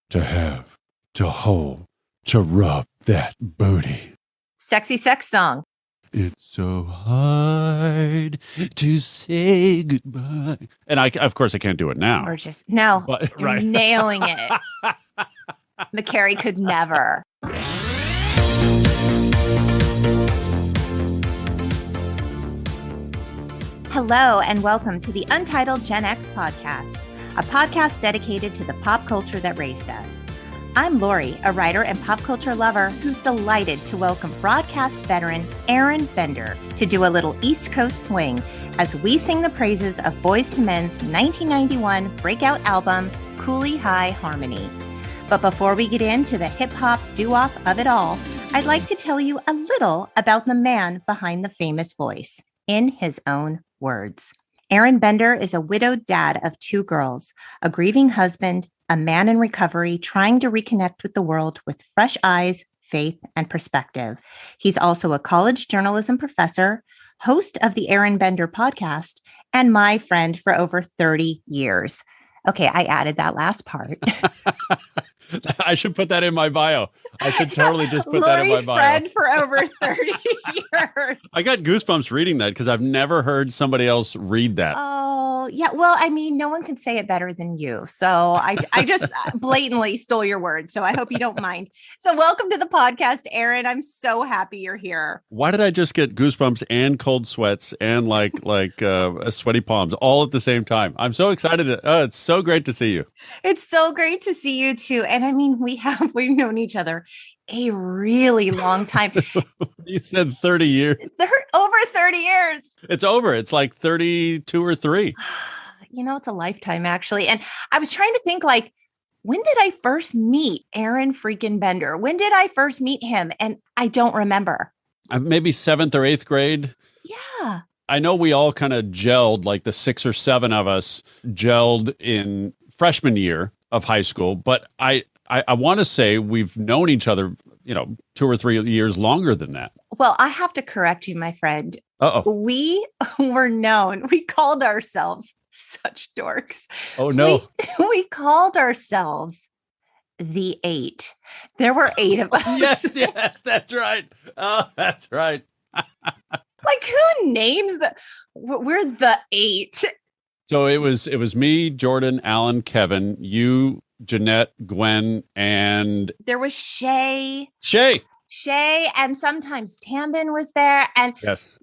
to have, to hold, to rub that booty. Sexy sex song. It's so hard to say goodbye. And of course, I can't do it now. Or just, no, But, you're right. nailing it. McCary could never. Hello, and welcome to the Untitled Gen X podcast, a podcast dedicated to the pop culture that raised us. I'm Lori, a writer and pop culture lover who's delighted to welcome broadcast veteran Aron Bender to do a little East Coast swing as we sing the praises of Boyz II Men's 1991 breakout album, Cooleyhighharmony. But before we get into the hip-hop doo-wop of it all, I'd like to tell you a little about the man behind the famous voice, in his own words. Aron Bender is a widowed dad of 2 girls, a grieving husband, a man in recovery trying to reconnect with the world with fresh eyes, faith, and perspective. He's also a college journalism professor, host of the Aron Bender podcast, and my friend for over 30 years. Okay, I added that last part. I should put that in my bio. I should totally just put that in my Lori's bio. friend for over 30 years. I got goosebumps reading that because I've never heard somebody else read that. Oh, yeah. Well, I mean, no one can say it better than you. So I just blatantly stole your words. So I hope you don't mind. So welcome to the podcast, Aron. I'm so happy you're here. Why did I just get goosebumps and cold sweats and like sweaty palms all at the same time? I'm so excited. It's so great to see you. It's so great to see you too. And I mean, we've known each other a really long time. You said 30 years. Over 30 years. It's over. It's like 32 or 3. You know, it's a lifetime actually. And I was trying to think like, when did I first meet Aron freaking Bender? When did I first meet him? And I don't remember. Maybe 7th or 8th grade. Yeah. I know we all kind of gelled, like the 6 or 7 of us gelled in freshman year of high school. But I want to say we've known each other, 2 or 3 years longer than that. Well, I have to correct you, my friend. Uh-oh. We were known. We called ourselves such dorks. Oh, no. We called ourselves the 8. There were 8 of us. Yes, that's right. Oh, that's right. Like, who names the? We're the 8. So it was me, Jordan, Alan, Kevin, you, Jeanette, Gwen, and there was Shay, and sometimes Tambin was there. And yes.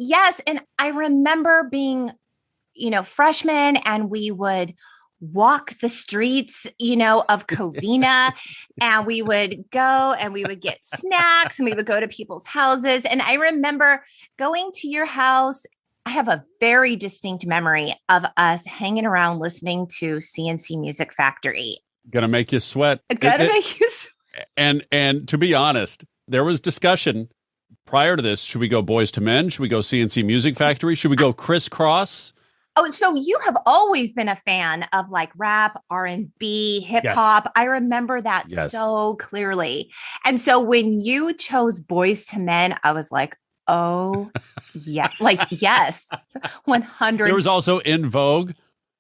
And I remember being, freshmen, and we would walk the streets, of Covina, and we would go and we would get snacks and we would go to people's houses. And I remember going to your house. I have a very distinct memory of us hanging around listening to CNC Music Factory. Gonna make you sweat. Make you sweat. And to be honest, there was discussion prior to this. Should we go Boyz II Men? Should we go CNC Music Factory? Should we go Crisscross? Oh, so you have always been a fan of like rap, R&B, hip hop. Yes. I remember that so clearly. And so when you chose Boyz II Men, I was like, oh, yeah, like, yes, 100. There was also In Vogue.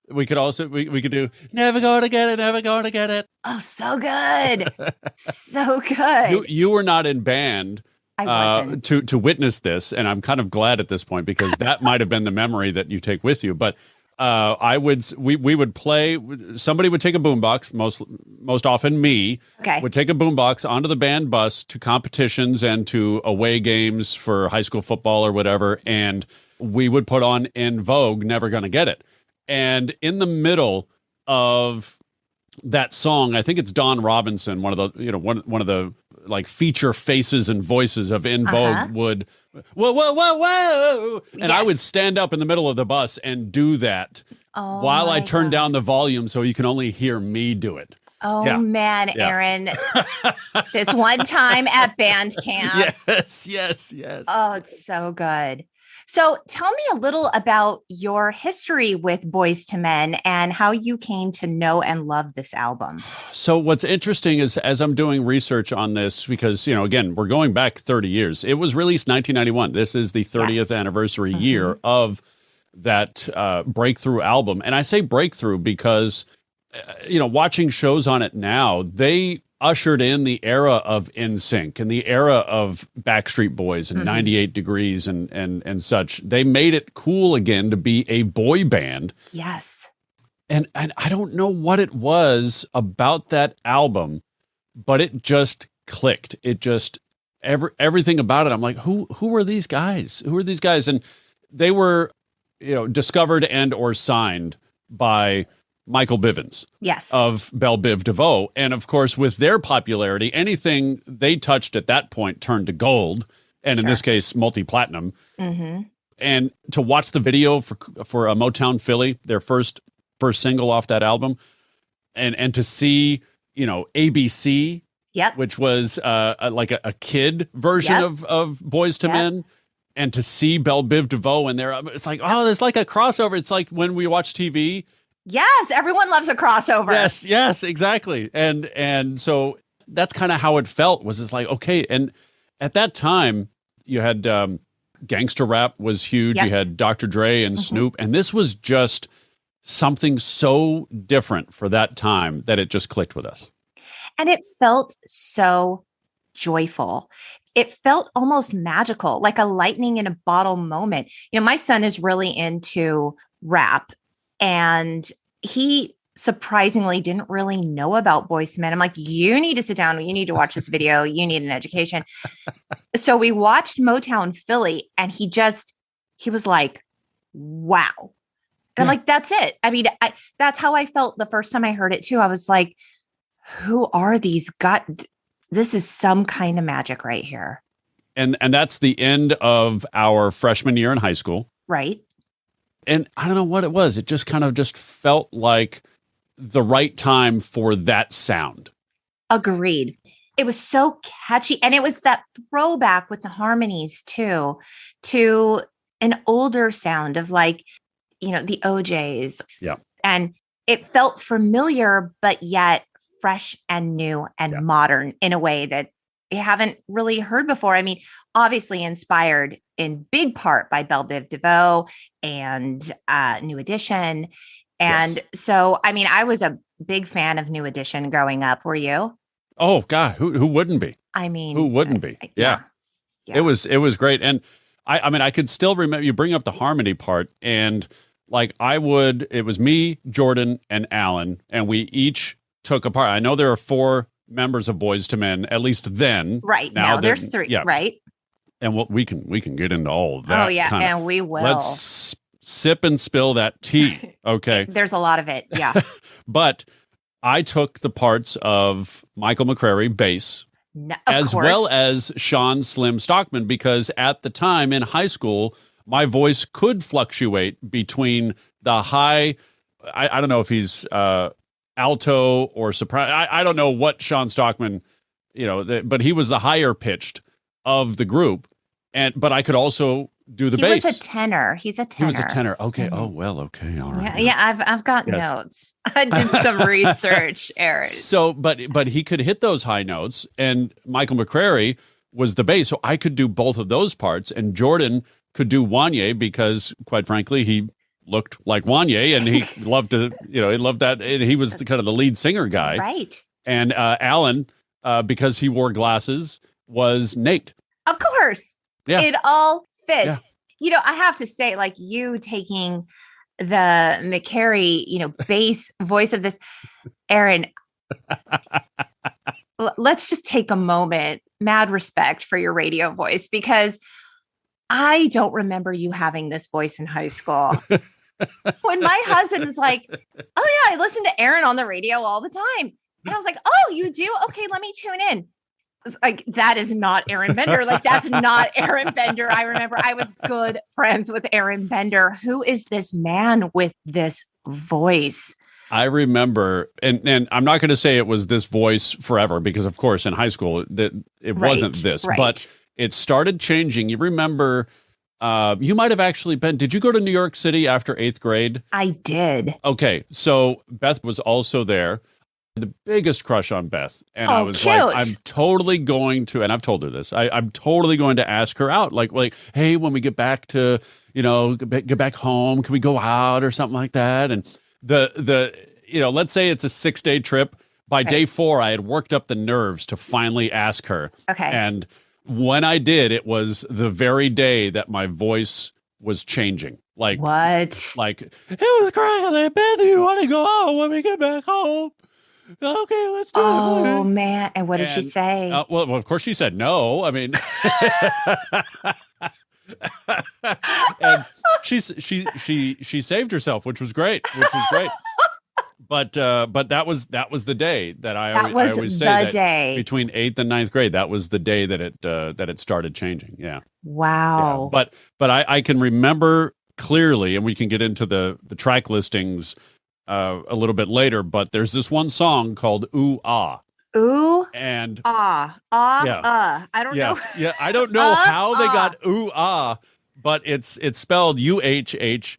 We could also, we could do Never Gonna Get It, Never Gonna Get It. Oh, so good. So good. You were not in band I wasn't. To witness this. And I'm kind of glad at this point because that might have been the memory that you take with you. But we would play, somebody would take a boombox, most often me, would take a boombox onto the band bus to competitions and to away games for high school football or whatever. And we would put on In Vogue, Never Gonna Get It. And in the middle of that song, I think it's Don Robinson, one of the, one of the like feature faces and voices of In Vogue would, whoa. And I would stand up in the middle of the bus and do that while I turned down the volume so you can only hear me do it. Oh, man, Aron. This one time at band camp. Yes. Oh, it's so good. So tell me a little about your history with Boyz II Men and how you came to know and love this album. So what's interesting is as I'm doing research on this, because, again, we're going back 30 years. It was released 1991. This is the 30th anniversary year of that breakthrough album. And I say breakthrough because watching shows on it now, they ushered in the era of NSYNC and the era of Backstreet Boys and 98 Degrees and such. They made it cool again to be a boy band. Yes. And I don't know what it was about that album, but it just clicked. It just everything about it. I'm like, who are these guys? Who are these guys? And they were, discovered and or signed by Michael Bivins, yes, of Belle Biv DeVoe. And of course, with their popularity, anything they touched at that point turned to gold. And in this case, multi-platinum. Mm-hmm. And to watch the video for a Motown Philly, their first single off that album, and to see, ABC, which was like a kid version of Boyz II Men, and to see Belle Biv DeVoe in there, it's like, oh, there's like a crossover. It's like when we watch TV. Yes, everyone loves a crossover. Yes, exactly. And so that's kind of how it felt, was it's like, okay. And at that time, you had gangster rap was huge. You had Dr. Dre and Snoop, and this was just something so different for that time that it just clicked with us. And it felt so joyful. It felt almost magical, like a lightning in a bottle moment. My son is really into rap, and he surprisingly didn't really know about Boyz II Men. I'm like, you need to sit down. You need to watch this video. You need an education. So we watched Motown Philly, and he was like, wow. And I'm like, that's it. I mean, that's how I felt the first time I heard it too. I was like, who are these guys? This is some kind of magic right here. And that's the end of our freshman year in high school. Right. And I don't know what it was. It just kind of just felt like the right time for that sound. Agreed. It was so catchy. And it was that throwback with the harmonies too, to an older sound of like, the OJs. Yeah. And it felt familiar, but yet fresh and new and modern in a way that you haven't really heard before. I mean, obviously inspired in big part by Belle Biv DeVoe and New Edition. And so, I mean, I was a big fan of New Edition growing up. Were you? Oh God, who wouldn't be? I mean, who wouldn't be? Yeah. It was great. And I mean, I could still remember, you bring up the harmony part, and like it was me, Jordan, and Alan, and we each took a part. I know there are 4 members of Boyz II Men, at least then. Right. Now there's 3, right? And we can get into all of that. Oh yeah, and we will. Let's sip and spill that tea. Okay. There's a lot of it. Yeah. But I took the parts of Michael McCary, bass, as well as Sean Slim Stockman, because at the time in high school, my voice could fluctuate between the high, I don't know if he's alto or soprano. I don't know what Sean Stockman, but he was the higher pitched of the group. But I could also do the bass. He was a tenor. He's a tenor. He was a tenor. Okay. Mm-hmm. Oh, well, okay. All right. Yeah. I've got notes. I did some research, Aaron. So, but he could hit those high notes, and Michael McCary was the bass. So I could do both of those parts, and Jordan could do Wanye because, quite frankly, he looked like Wanye, and he loved to, he loved that. And he was kind of the lead singer guy. Right. And Alan, because he wore glasses, was Nate. Of course. Yeah. It all fits. Yeah. I have to say, like, you taking the McCary, bass voice of this, Aaron, let's just take a moment, mad respect for your radio voice, because I don't remember you having this voice in high school. When my husband was like, oh yeah, I listen to Aaron on the radio all the time. And I was like, oh, you do? Okay, let me tune in. I was like, that is not Aron Bender. Like, that's not Aron Bender. I remember I was good friends with Aron Bender. Who is this man with this voice? I remember, and I'm not going to say it was this voice forever, because of course in high school it wasn't this, but it started changing. You remember, you might have actually been, did you go to New York City after 8th grade? I did. Okay. So Beth was also there. The biggest crush on Beth. And I was cute. like, I'm totally going to, and I've told her this, I'm totally going to ask her out. Like, hey, when we get back to, get back home, can we go out or something like that? And let's say it's a 6-day trip. By day 4, I had worked up the nerves to finally ask her. Okay. And when I did, it was the very day that my voice was changing. Like what? Like, it was crazy. Beth, you want to go home when we get back home? Okay, let's do it. Oh man! And what did she say? Well, of course she said no. I mean, and she saved herself, which was great. But that was the day that I always say that day between 8th and 9th grade, that was the day that it started changing. Yeah. Wow. Yeah. But I can remember clearly, and we can get into the track listings a little bit later, but there's this one song called Ooh Ah. Ooh and Ah. I don't know. Yeah, I don't know how they got Ooh Ah, but it's spelled UHHAHH.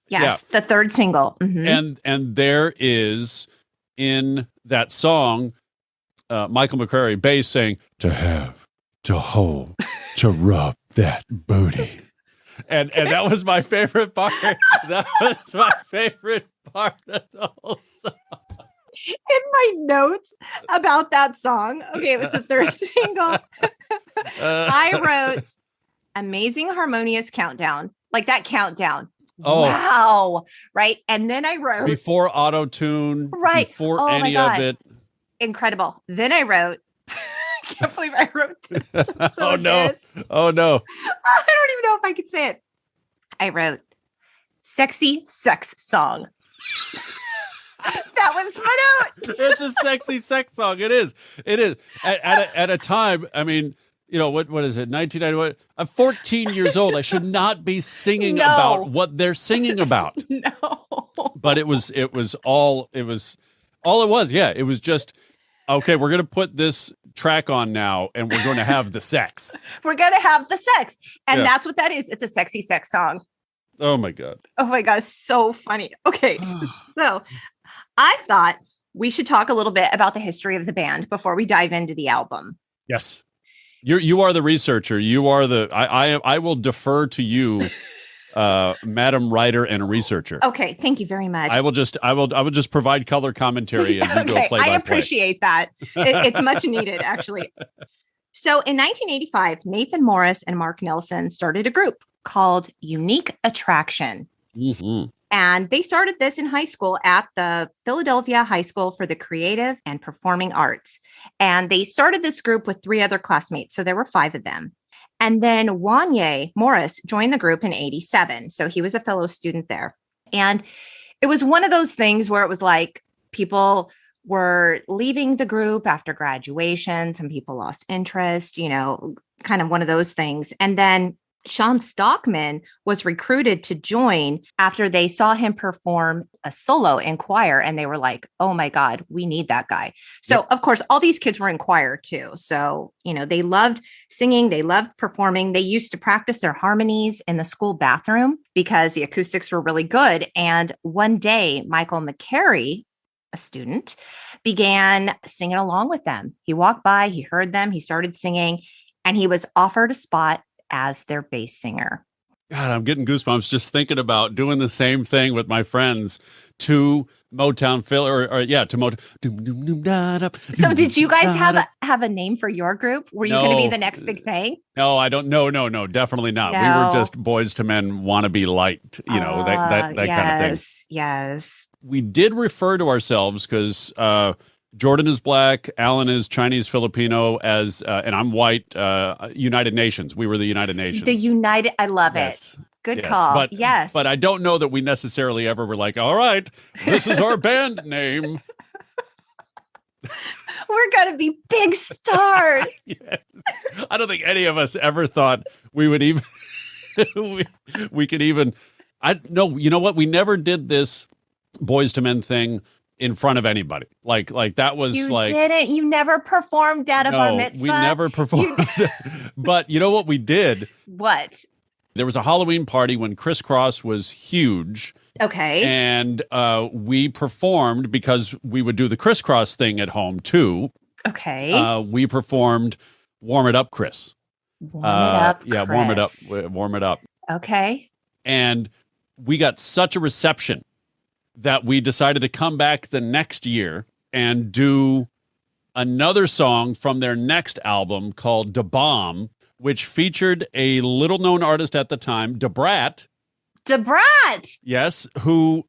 Yes, the third single. Mm-hmm. And there is in that song Michael McCary bass saying, to have, to hold, to rub that booty. And that was my favorite part. That was my favorite part of the whole song. In my notes about that song, okay, it was the third single. I wrote Amazing Harmonious Countdown, like that countdown. Oh, wow. Right. And then I wrote before auto-tune, right, before any of it. Incredible. Then I wrote, I can't believe I wrote this. So Oh no. I don't even know if I could say it. I wrote sexy sex song. That was my note. It's a sexy sex song. It is. At a time, I mean, what is it? 1991. I'm 14 years old. I should not be singing about what they're singing about. No. But it was all it was. Yeah. It was just, okay, we're going to put this track on now and we're going to have the sex. We're going to have the sex. And that's what that is. It's a sexy sex song. Oh my God. Oh my God. So funny. Okay. So I thought we should talk a little bit about the history of the band before we dive into the album. Yes. You are the researcher. You are I will defer to you, Madam Writer and Researcher. Okay, thank you very much. I will just provide color commentary as you go play by play. I appreciate that. It's much needed, actually. So in 1985, Nathan Morris and Mark Nelson started a group called Unique Attraction. Mm-hmm. And they started this in high school at the Philadelphia High School for the Creative and Performing Arts. And they started this group with 3 other classmates. So there were 5 of them. And then Wanye Morris joined the group in 87. So he was a fellow student there. And it was one of those things where it was like people were leaving the group after graduation. Some people lost interest, kind of one of those things. And then Sean Stockman was recruited to join after they saw him perform a solo in choir. And they were like, oh my God, we need that guy. So Of course, all these kids were in choir too. So, they loved singing. They loved performing. They used to practice their harmonies in the school bathroom because the acoustics were really good. And one day, Michael McCary, a student, began singing along with them. He walked by, he heard them, he started singing, and he was offered a spot as their bass singer. God, I'm getting goosebumps just thinking about doing the same thing with my friends to Motown Philly to Motown. So did you guys have a name for your group? Were you going to be the next big thing? No, I don't. No, definitely not. No. We were just Boyz II Men wannabe light, that kind of thing. Yes. We did refer to ourselves because Jordan is black, Alan is Chinese Filipino, and I'm white. United Nations. We were the United Nations. I love it. Good call. But I don't know that we necessarily ever were like, all right, this is our band name. We're gonna be big stars. Yes. I don't think any of us ever thought we would even we could even. No, you know what? We never did this Boyz II Men thing in front of anybody. Like that was you didn't. You never performed at a bar mitzvah. We never performed. But you know what we did? What? There was a Halloween party when Criss Cross was huge. Okay. And we performed because we would do the Criss Cross thing at home too. Okay. We performed Warm It Up, Chris. Warm It Up, yeah, Chris. Warm It Up. Okay. And we got such a reception that we decided to come back the next year and do another song from their next album called Da Bomb, which featured a little-known artist at the time, Da Brat. Da Brat! Yes, who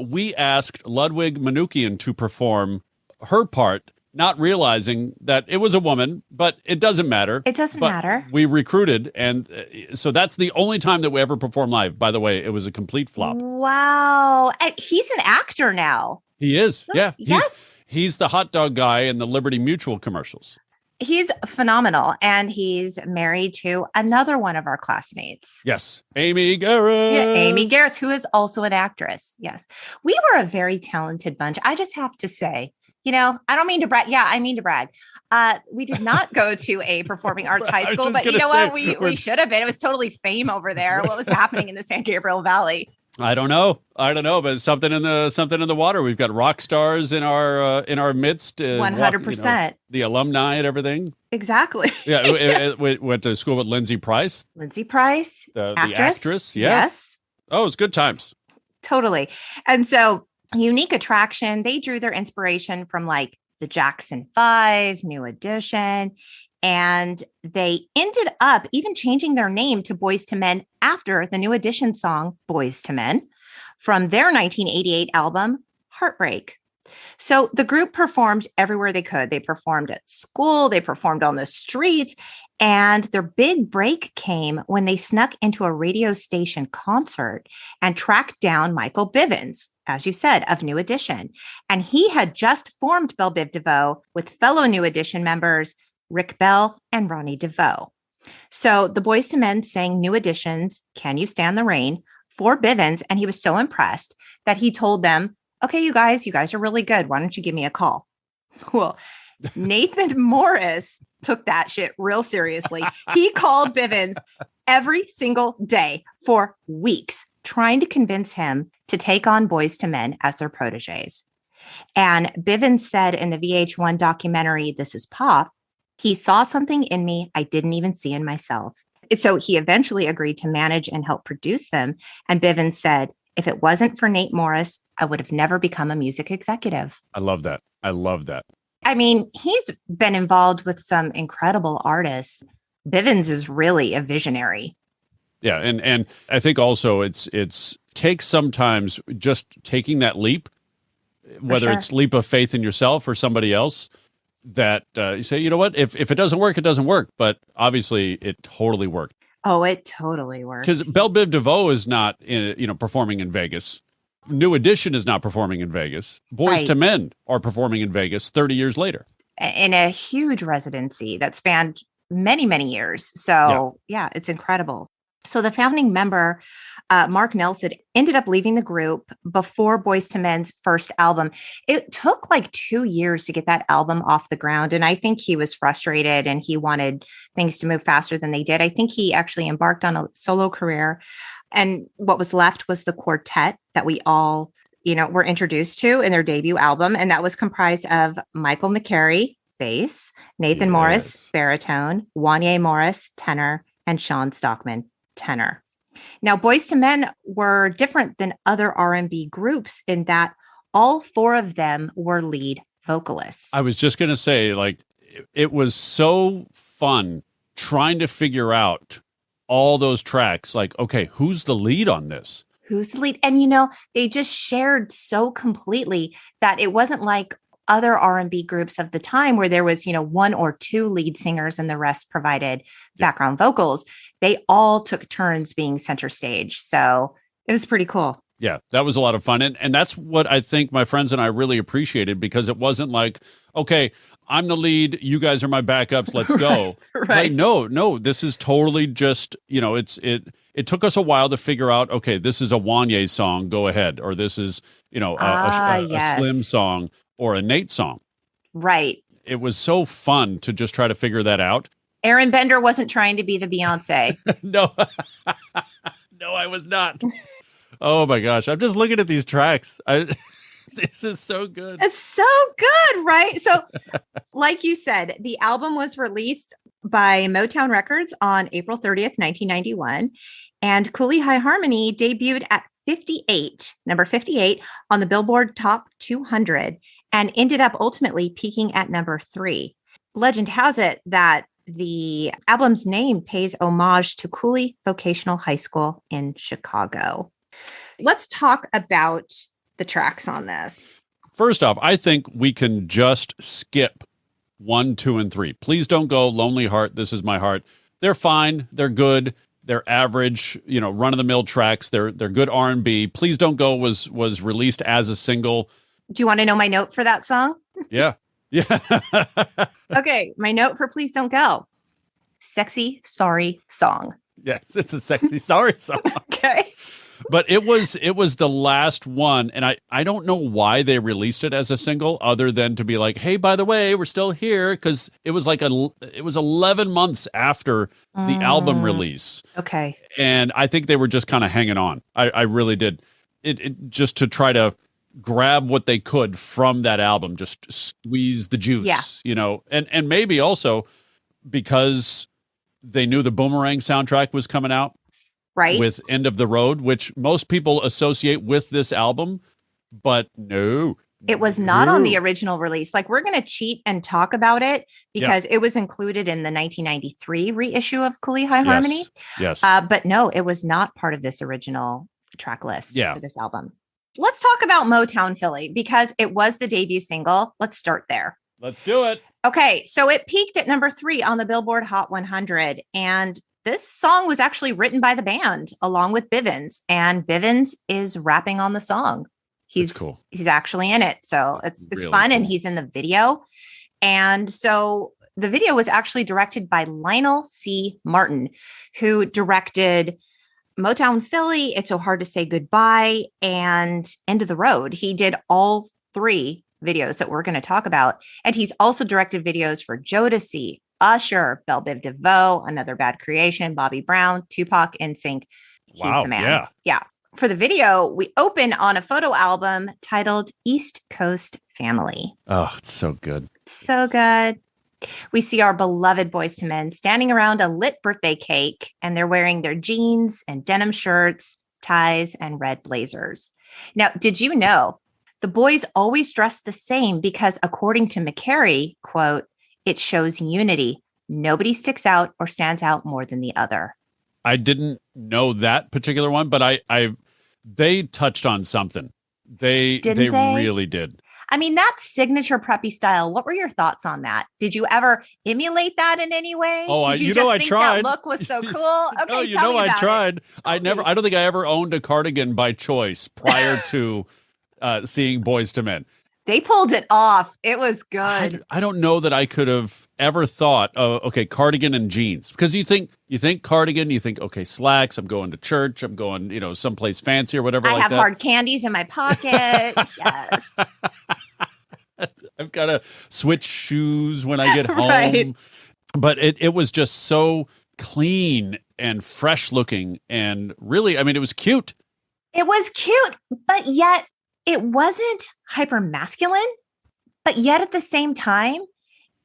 we asked Ludwig Manoukian to perform her part, not realizing that it was a woman, but it doesn't matter. It doesn't matter. We recruited, and so that's the only time that we ever performed live. By the way, it was a complete flop. Wow. He's an actor now. He is, yeah. Yes. He's the hot dog guy in the Liberty Mutual commercials. He's phenomenal, and he's married to another one of our classmates. Yes, Amy Garrett. Yeah, Amy Garrett, who is also an actress. Yes. We were a very talented bunch. I just have to say, I don't mean to brag. Yeah, I mean to brag. We did not go to a performing arts high school, but you know what? We should have been. It was totally fame over there. What was happening in the San Gabriel Valley? I don't know, but something in the water. We've got rock stars in our midst. 100%. The alumni and everything. Exactly. Yeah, we went to school with Lindsay Price. Lindsay Price, the actress. Yeah. Yes. Oh, it was good times. Totally. And so, unique attraction. They drew their inspiration from like the Jackson 5, New Edition. And they ended up even changing their name to Boyz II Men after the New Edition song, Boyz II Men, from their 1988 album, Heartbreak. So the group performed everywhere they could. They performed at school, they performed on the streets, and their big break came when they snuck into a radio station concert and tracked down Michael Bivins, as you said, of New Edition. And he had just formed Belle Biv DeVoe with fellow New Edition members, Rick Bell and Ronnie DeVoe. So the Boyz II Men sang New Edition's Can You Stand the Rain for Bivins, and he was so impressed that he told them, okay, you guys are really good. Why don't you give me a call? Well, Nathan Morris took that shit real seriously. He called Bivins every single day for weeks, trying to convince him to take on Boyz II Men as their proteges. And Bivins said in the VH1 documentary, This Is Pop, he saw something in me I didn't even see in myself. So he eventually agreed to manage and help produce them. And Bivins said, if it wasn't for Nate Morris, I would have never become a music executive. I love that. I mean, he's been involved with some incredible artists. Bivins is really a visionary. Yeah. And I think also it's takes sometimes just taking that leap, whether it's leap of faith in yourself or somebody else, that you say, you know what, if it doesn't work, it doesn't work. But obviously it totally worked. Oh, it totally worked. Because Belle Biv DeVoe is not, performing in Vegas. New Edition is not performing in Vegas. Boyz II Men are performing in Vegas 30 years later. In a huge residency that spanned many, many years. So yeah, it's incredible. So the founding member, Mark Nelson, ended up leaving the group before Boyz II Men's first album. It took like 2 years to get that album off the ground. And I think he was frustrated and he wanted things to move faster than they did. I think he actually embarked on a solo career. And what was left was the quartet that we all, were introduced to in their debut album. And that was comprised of Michael McCary, bass, Nathan Morris, baritone, Wanya Morris, tenor, and Sean Stockman, tenor. Now, Boyz II Men were different than other R&B groups in that all four of them were lead vocalists. I was just going to say, it was so fun trying to figure out all those tracks. Like, okay, who's the lead on this? Who's the lead? And, they just shared so completely that it wasn't like other R&B groups of the time where there was, one or two lead singers and the rest provided background vocals. They all took turns being center stage. So it was pretty cool. Yeah, that was a lot of fun. And that's what I think my friends and I really appreciated, because it wasn't like, okay, I'm the lead, you guys are my backups, let's go. Right. Like, no, this is totally just, it took us a while to figure out, okay, this is a Wanya song, go ahead. Or this is, a Slim song or a Nate song. Right. It was so fun to just try to figure that out. Aron Bender wasn't trying to be the Beyonce. No, I was not. Oh my gosh. I'm just looking at these tracks. This is so good. It's so good, right? So like you said, the album was released by Motown Records on April 30th, 1991. And Cooleyhighharmony debuted at number 58 on the Billboard Top 200 and ended up ultimately peaking at number 3. Legend has it that the album's name pays homage to Cooley Vocational High School in Chicago. Let's talk about the tracks on this. First off, I think we can just skip 1, 2, and 3. Please Don't Go, Lonely Heart, This Is My Heart. They're fine. They're good. They're average, run-of-the-mill tracks. They're good R&B. Please Don't Go was released as a single. Do you want to know my note for that song? Yeah. Yeah. Okay. My note for Please Don't Go. Sexy, sorry song. Yes, it's a sexy, sorry song. Okay. But it was the last one, and I don't know why they released it as a single, other than to be like, hey, by the way, we're still here, because it was 11 months after the album release. Okay. And I think they were just kind of hanging on. I really did. It just to try to grab what they could from that album, just squeeze the juice, and maybe also because they knew the Boomerang soundtrack was coming out. Right. With End of the Road, which most people associate with this album, but no. It was not on the original release. Like, we're going to cheat and talk about it because it was included in the 1993 reissue of Cooleyhighharmony. Yes. But no, it was not part of this original track list for this album. Let's talk about Motown Philly because it was the debut single. Let's start there. Let's do it. Okay. So it peaked at number 3 on the Billboard Hot 100. And this song was actually written by the band along with Bivens, and Bivens is rapping on the song. He's cool. He's actually in it. So it's really fun. Cool. And he's in the video. And so the video was actually directed by Lionel C. Martin, who directed Motown Philly, It's So Hard to Say Goodbye, and End of the Road. He did all 3 videos that we're going to talk about. And he's also directed videos for Jodeci, Usher, Belle Biv DeVoe, Another Bad Creation, Bobby Brown, Tupac, NSYNC. He's the man. Yeah. For the video, we open on a photo album titled East Coast Family. Oh, it's so good. So good. We see our beloved Boyz II Men standing around a lit birthday cake, and they're wearing their jeans and denim shirts, ties, and red blazers. Now, did you know the boys always dress the same because, according to McCary, quote, it shows unity. Nobody sticks out or stands out more than the other. I didn't know that particular one, but they touched on something. They really did. I mean, that signature preppy style. What were your thoughts on that? Did you ever emulate that in any way? Oh, I tried. That look was so cool. Okay, I tried. I don't think I ever owned a cardigan by choice prior to seeing Boyz II Men. They pulled it off. It was good. I don't know that I could have ever thought, okay, cardigan and jeans, because you think cardigan, you think, okay, slacks. I'm going to church. I'm going, someplace fancy or whatever. I have hard candies in my pocket. Yes. I've got to switch shoes when I get home. Right. But it was just so clean and fresh looking, and really, I mean, it was cute. It was cute, but yet it wasn't hyper masculine, but yet at the same time,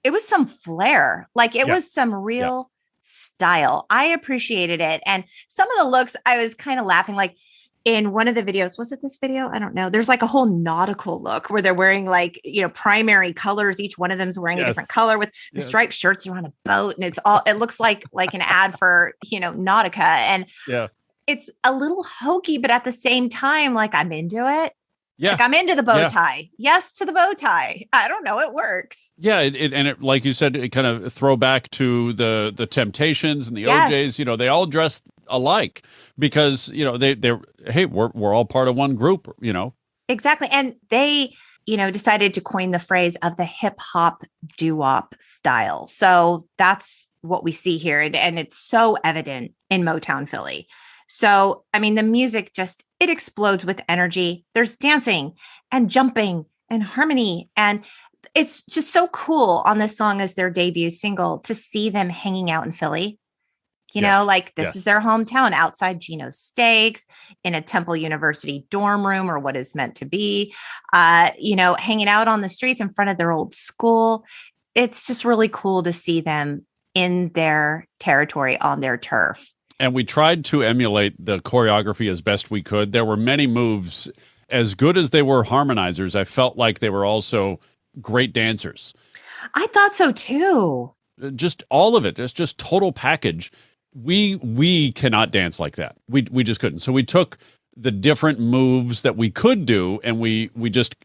it was some flair. Like it was some real style. I appreciated it. And some of the looks, I was kind of laughing, like in one of the videos, was it this video? I don't know. There's like a whole nautical look where they're wearing like, primary colors. Each one of them's wearing a different color with the striped shirts. You're on a boat and it looks like an ad for, Nautica. And it's a little hokey, but at the same time, like I'm into it. Yeah. Like I'm into the bow tie. Yes to the bow tie. I don't know. It works. Yeah. It like you said, it kind of throw back to the Temptations and the OJs. They all dress alike because, we're all part of one group, Exactly. And they, decided to coin the phrase of the hip hop doo-wop style. So that's what we see here. And it's so evident in Motown Philly. So, I mean, the music it explodes with energy. There's dancing and jumping and harmony. And it's just so cool on this song as their debut single to see them hanging out in Philly. This is their hometown outside Geno's Steaks in a Temple University dorm room or what is meant to be, hanging out on the streets in front of their old school. It's just really cool to see them in their territory on their turf. And we tried to emulate the choreography as best we could. There were many moves. As good as they were harmonizers, I felt like they were also great dancers. I thought so too. Just all of it. It's just total package. We cannot dance like that. We just couldn't. So we took the different moves that we could do, and we just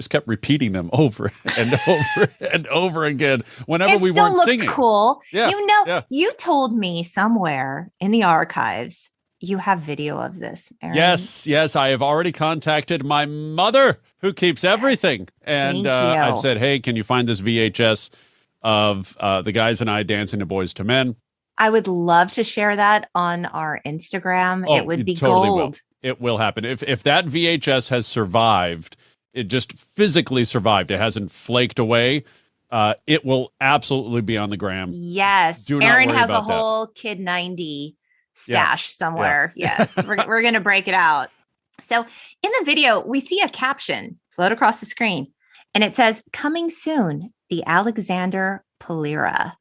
kept repeating them over and over and over again whenever we weren't singing. It still looked cool. Yeah. You told me somewhere in the archives you have video of this, Aron. Yes. I have already contacted my mother, who keeps everything. And I've said, hey, can you find this VHS of the guys and I dancing to Boyz II Men? I would love to share that on our Instagram. Oh, it would be totally gold. Will. It will happen. If that VHS has survived, it just physically survived. It hasn't flaked away. It will absolutely be on the gram. Yes. Aron has a whole Kid 90 stash somewhere. Yeah. Yes. We're going to break it out. So in the video, we see a caption float across the screen, and it says, "Coming soon, the Alexander Polira."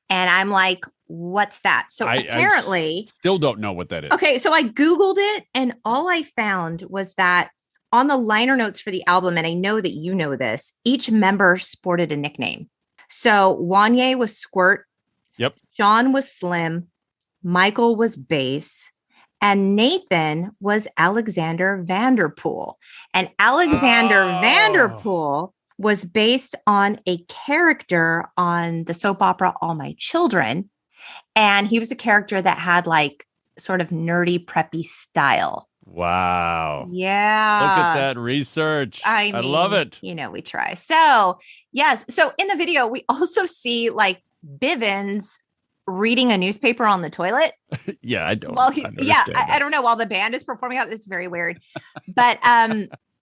And I'm like, what's that? So apparently, I still don't know what that is. Okay, so I Googled it, and all I found was that on the liner notes for the album, and I know that you know this, each member sported a nickname. So Wanye was Squirt. Yep. John was Slim. Michael was Bass. And Nathan was Alexander Vanderpool. And Alexander Vanderpool was based on a character on the soap opera All My Children. And he was a character that had like sort of nerdy, preppy style. Wow. Yeah. Look at that research. I love it. We try. So, yes. So in the video, we also see like Bivens reading a newspaper on the toilet. Yeah, I don't. Well, I don't know. While the band is performing out, it's very weird. But,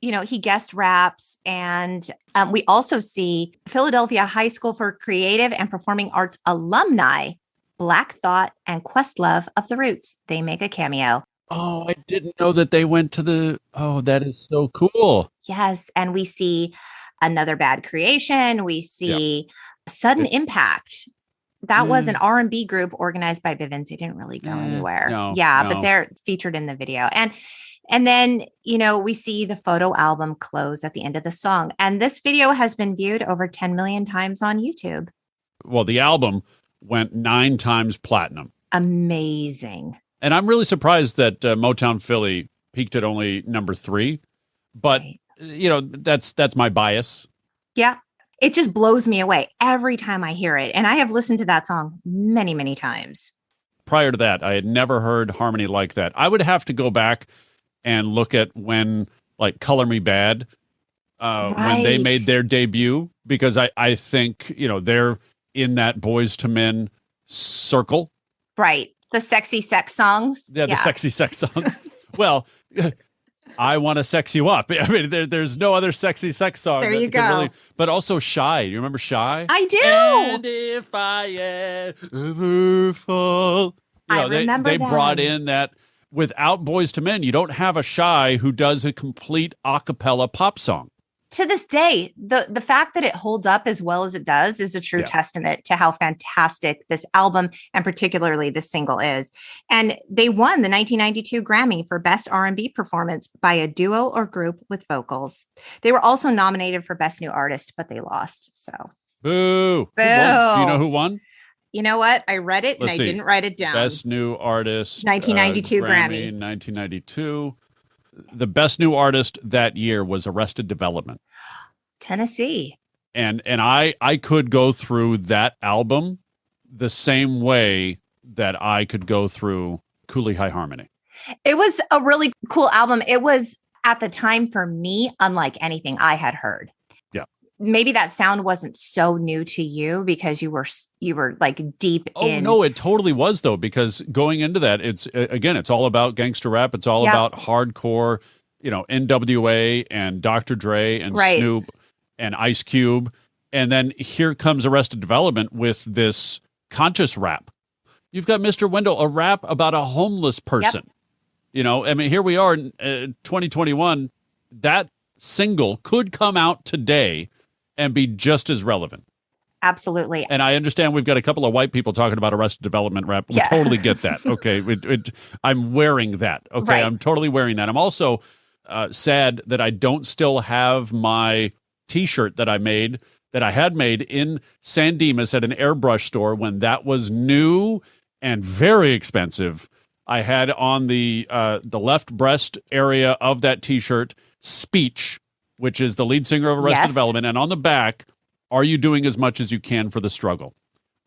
he guest raps. And we also see Philadelphia High School for Creative and Performing Arts alumni, Black Thought and Questlove of the Roots. They make a cameo. Oh, I didn't know that they went to that is so cool. Yes. And we see Another Bad Creation. We see Sudden Impact. That was an R&B group organized by Bivens. They didn't really go anywhere. But they're featured in the video. And then, we see the photo album close at the end of the song. And this video has been viewed over 10 million times on YouTube. Well, the album went 9 times platinum. Amazing. And I'm really surprised that Motown Philly peaked at only number 3. But, that's my bias. Yeah. It just blows me away every time I hear it. And I have listened to that song many, many times. Prior to that, I had never heard harmony like that. I would have to go back and look at when, like, Color Me Bad, when they made their debut, because I think, they're in that Boyz II Men circle. Right. The sexy sex songs. Yeah, the sexy sex songs. Well, I Want to Sex You Up. I mean, there's no other sexy sex song. There you go. But also Shy. You remember Shy? I do. And if I ever fall. I remember they that. brought in that. Without Boyz II Men, you don't have a Shy who does a complete a cappella pop song. To this day, the fact that it holds up as well as it does is a true testament to how fantastic this album and particularly this single is. And they won the 1992 Grammy for Best R&B Performance by a Duo or Group with Vocals. They were also nominated for Best New Artist, but they lost. So, boo! Boo! Who won? Do you know who won? You know what? I read it and I didn't write it down. Best New Artist. 1992 Grammy. 1992. The best new artist that year was Arrested Development. Tennessee. And I could go through that album the same way that I could go through Cooleyhighharmony. It was a really cool album. It was, at the time for me, unlike anything I had heard. Maybe that sound wasn't so new to you because you were like deep in. Oh no, it totally was though, because going into that, it's all about gangster rap. It's all about hardcore, NWA and Dr. Dre and Snoop and Ice Cube. And then here comes Arrested Development with this conscious rap. You've got Mr. Wendell, a rap about a homeless person. Here we are in 2021. That single could come out today and be just as relevant. absolutely. And I understand we've got a couple of white people talking about Arrested Development rap. We totally get that. Okay. I'm wearing that. Okay. Right. I'm totally wearing that. I'm also sad that I don't still have my T-shirt that I had made in San Dimas at an airbrush store when that was new and very expensive. I had on the left breast area of that T-shirt, Speech, which is the lead singer of Arrested Development, and on the back, are you doing as much as you can for the struggle?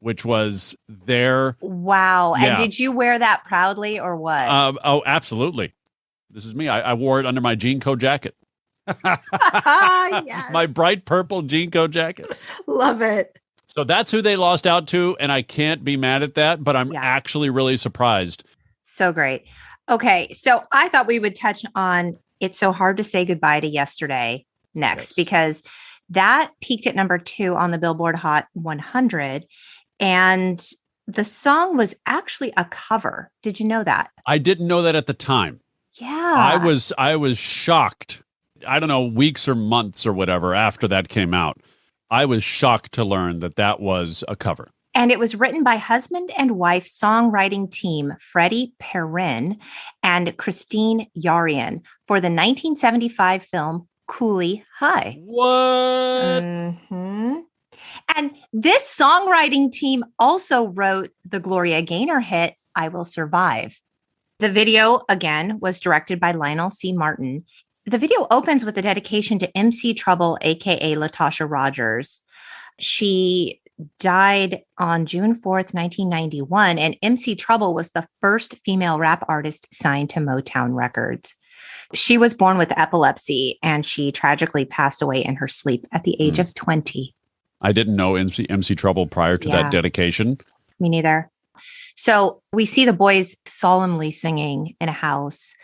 Which was their... Wow. Yeah. And did you wear that proudly or what? Oh, absolutely. This is me. I wore it under my jean coat jacket. Yes. My bright purple jean coat jacket. Love it. So that's who they lost out to, and I can't be mad at that, but I'm actually really surprised. So great. Okay, so I thought we would touch on It's So Hard to Say Goodbye to Yesterday next, because that peaked at number 2 on the Billboard Hot 100, and the song was actually a cover. Did you know that? I didn't know that at the time. Yeah. I was shocked. I don't know, weeks or months or whatever after that came out. I was shocked to learn that that was a cover. And it was written by husband and wife songwriting team Freddie Perrin and Christine Yarian for the 1975 film Cooley High. What? Mm-hmm. And this songwriting team also wrote the Gloria Gaynor hit, I Will Survive. The video, again, was directed by Lionel C. Martin. The video opens with a dedication to MC Trouble, a.k.a. Latasha Rogers. She died on June 4th, 1991, and MC Trouble was the first female rap artist signed to Motown Records. She was born with epilepsy, and she tragically passed away in her sleep at the age of 20. I didn't know MC Trouble prior to that dedication. Me neither. So we see the boys solemnly singing in a house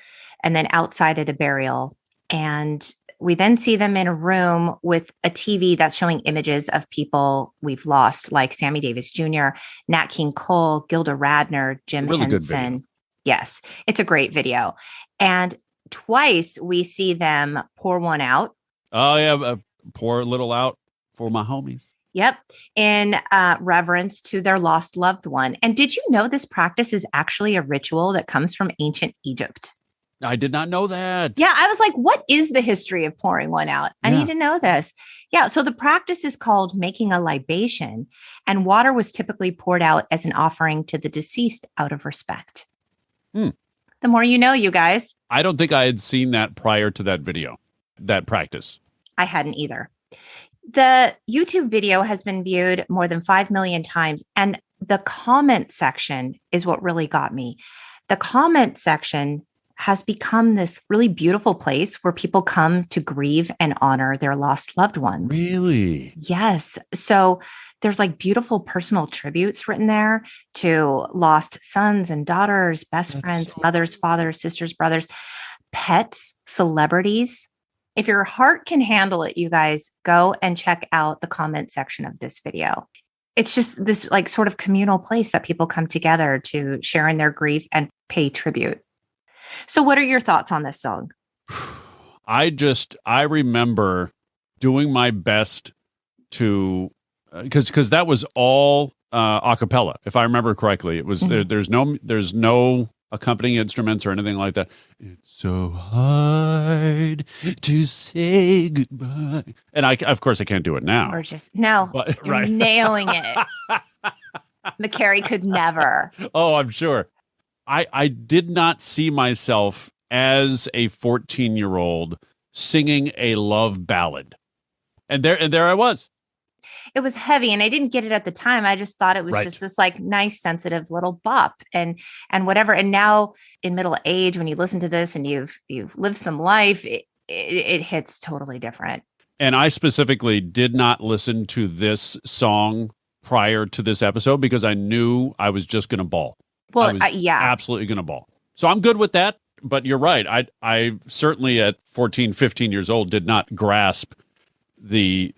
and then outside at a burial. And we then see them in a room with a TV that's showing images of people we've lost, like Sammy Davis Jr., Nat King Cole, Gilda Radner, Jim Henson. Yes, it's a great video. And twice we see them pour one out. Oh, yeah. Pour a little out for my homies. Yep. In reverence to their lost loved one. And did you know this practice is actually a ritual that comes from ancient Egypt? I did not know that. Yeah. I was like, what is the history of pouring one out? I need to know this. Yeah. So the practice is called making a libation, and water was typically poured out as an offering to the deceased out of respect. The more you know, you guys. I don't think I had seen that prior to that video, that practice. I hadn't either. The YouTube video has been viewed more than 5 million times, and the comment section is what really got me. The comment section has become this really beautiful place where people come to grieve and honor their lost loved ones. Really? Yes. So there's like beautiful personal tributes written there to lost sons and daughters, best friends, mothers, fathers, sisters, brothers, pets, celebrities. If your heart can handle it, you guys, go and check out the comment section of this video. It's just this like sort of communal place that people come together to share in their grief and pay tribute. So what are your thoughts on this song? I remember doing my best to, because that was all a cappella, if I remember correctly. It was there's no accompanying instruments or anything like that. It's so hard to say goodbye. And of course I can't do it now. Or just you're nailing it. McCary could never. Oh, I'm sure. I did not see myself as a 14-year-old singing a love ballad. And there I was. It was heavy, and I didn't get it at the time. I just thought it was just this like nice, sensitive little bop and whatever. And now in middle age, when you listen to this and you've lived some life, it hits totally different. And I specifically did not listen to this song prior to this episode because I knew I was just going to bawl. Well, absolutely going to bawl. So I'm good with that. But you're right. I certainly at 14, 15 years old did not grasp the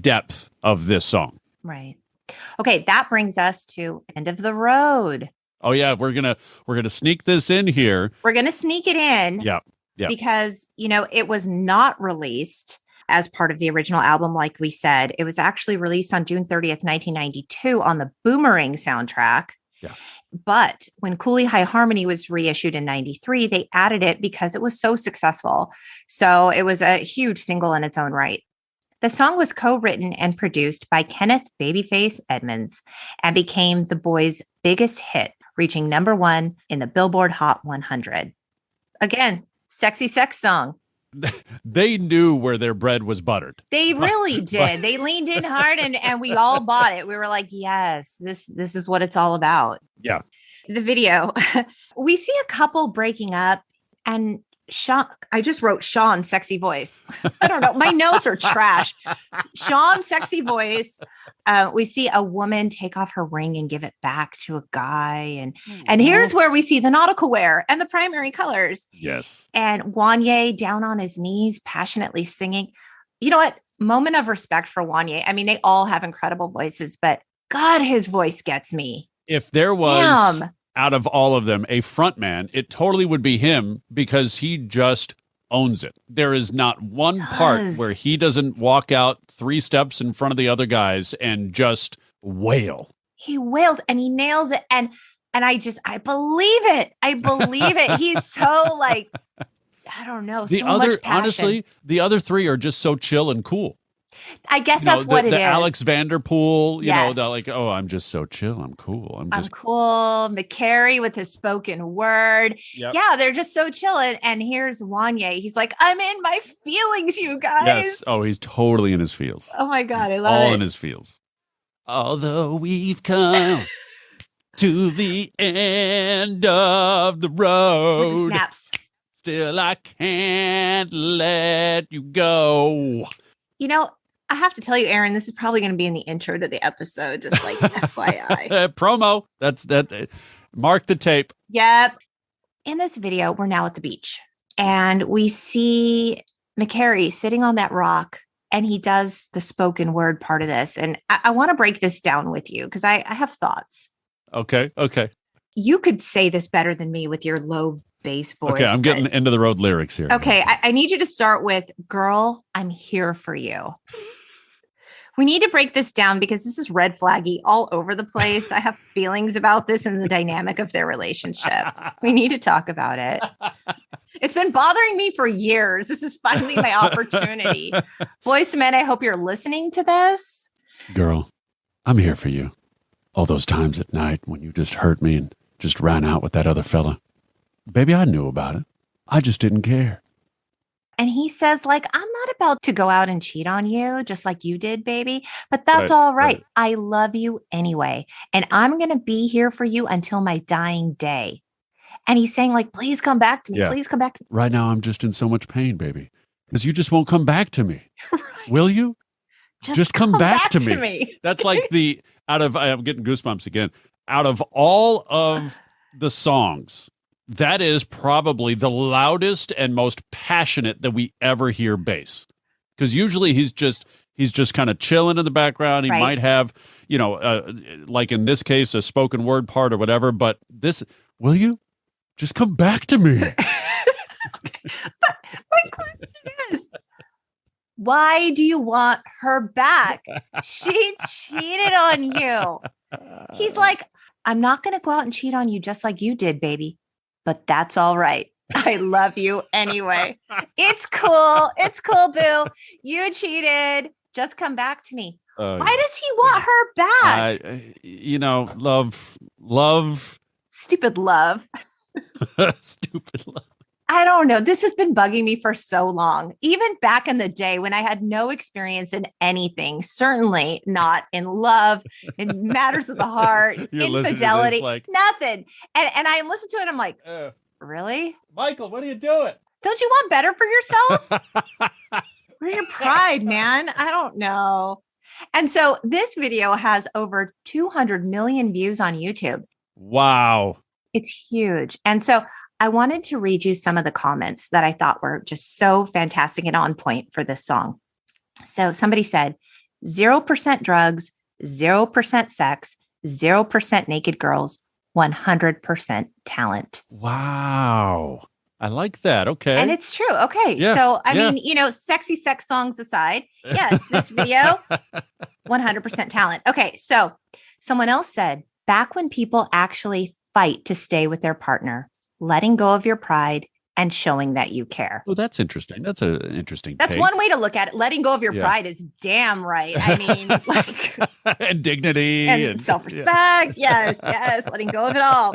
depth of this song. Right. Okay, that brings us to End of the Road. Oh yeah, we're gonna sneak this in here. We're gonna sneak it in. Yeah. Because it was not released as part of the original album, like we said. It was actually released on June 30th, 1992 on the Boomerang soundtrack. Yeah. But when Cooleyhighharmony was reissued in 93, they added it because it was so successful. So it was a huge single in its own right. The song was co-written and produced by Kenneth Babyface Edmonds and became the Boyz' biggest hit, reaching number 1 in the Billboard Hot 100. Again, sexy sex song. They knew where their bread was buttered. They really did. They leaned in hard and we all bought it. We were like, yes, this is what it's all about. Yeah. The video, we see a couple breaking up and Sean, I just wrote Sean sexy voice. I don't know. My notes are trash. Sean sexy voice. We see a woman take off her ring and give it back to a guy. And here's where we see the nautical wear and the primary colors. Yes. And Wanye down on his knees, passionately singing. You know what? Moment of respect for Wanye. I mean, they all have incredible voices, but God, his voice gets me. If there was, out of all of them, a front man, it totally would be him because he just owns it. There is not one part where he doesn't walk out 3 steps in front of the other guys and just wail. He wails and he nails it. And I believe it. I believe it. He's so like, I don't know. So much passion. Honestly, the other 3 are just so chill and cool. I guess that's what it is. The Alex Vanderpool, they're like, oh, I'm just so chill. I'm cool. I'm cool. McCary with his spoken word. Yep. Yeah, they're just so chill. And here's Wanye. He's like, I'm in my feelings, you guys. Yes. Oh, he's totally in his feels. Oh my God, I love it. All in his feels. Although we've come to the end of the road. With the snaps. Still I can't let you go. You know, I have to tell you, Aaron, this is probably going to be in the intro to the episode, just like FYI. Promo. That's that. Mark the tape. Yep. In this video, we're now at the beach and we see McCary sitting on that rock and he does the spoken word part of this. And I want to break this down with you because I have thoughts. Okay. You could say this better than me with your low bass voice. Okay, I'm getting end of the road lyrics here. Okay, I need you to start with, girl, I'm here for you. We need to break this down because this is red flaggy all over the place. I have feelings about this and the dynamic of their relationship. We need to talk about it. It's been bothering me for years. This is finally my opportunity. Boyz II Men, I hope you're listening to this. Girl, I'm here for you. All those times at night when you just hurt me and just ran out with that other fella. Baby, I knew about it. I just didn't care. And he says, like, I'm not about to go out and cheat on you, just like you did, baby. But that's all right. I love you anyway. And I'm going to be here for you until my dying day. And he's saying, like, please come back to me. Yeah. Please come back to me. Right now, I'm just in so much pain, baby. Because you just won't come back to me. Right. Will you? Just come back to me. That's like I'm getting goosebumps again. Out of all of the songs, that is probably the loudest and most passionate that we ever hear bass. Because usually he's just kind of chilling in the background. He might have, like in this case, a spoken word part or whatever. But this, will you just come back to me? But my question is, why do you want her back? She cheated on you. He's like, I'm not going to go out and cheat on you just like you did, baby. But that's all right. I love you anyway. It's cool. It's cool, boo. You cheated. Just come back to me. Why does he want her back? Love. Stupid love. Stupid love. I don't know. This has been bugging me for so long. Even back in the day when I had no experience in anything, certainly not in love, in matters of the heart, infidelity, nothing. And I listen to it. I'm like, really? Michael, what are you doing? Don't you want better for yourself? Where's your pride, man? I don't know. And so this video has over 200 million views on YouTube. Wow. It's huge. And so I wanted to read you some of the comments that I thought were just so fantastic and on point for this song. So somebody said, 0% drugs, 0% sex, 0% naked girls, 100% talent. Wow. I like that. Okay. And it's true. Okay. Yeah. So, I mean, sexy sex songs aside, yes, this video, 100% talent. Okay. So someone else said, back when people actually fight to stay with their partner, letting go of your pride and showing that you care. Oh, that's interesting. That's an interesting That's take. one way to look at it. Letting go of your pride is damn right. I mean, like and dignity and self-respect. Yeah. Yes. Letting go of it all.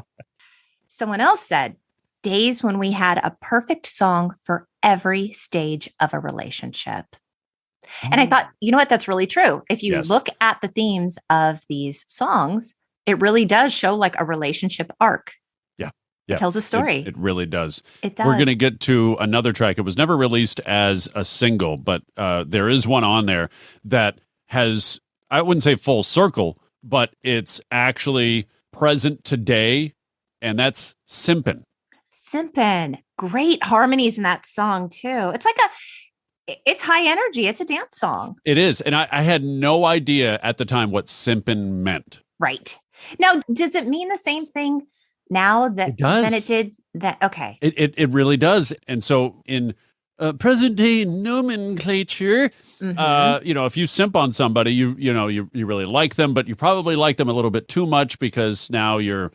Someone else said, days when we had a perfect song for every stage of a relationship. And I thought, you know what? That's really true. If you look at the themes of these songs, it really does show like a relationship arc. Yeah, it tells a story. It really does. It does. We're going to get to another track. It was never released as a single, but there is one on there that has, I wouldn't say full circle, but it's actually present today, and that's Simpin'. Simpin'. Great harmonies in that song, too. It's like it's high energy. It's a dance song. It is. And I had no idea at the time what Simpin' meant. Right. Now, does it mean the same thing now than it did that? Okay. It really does. And so in present day nomenclature, if you simp on somebody, you really like them, but you probably like them a little bit too much because now you're,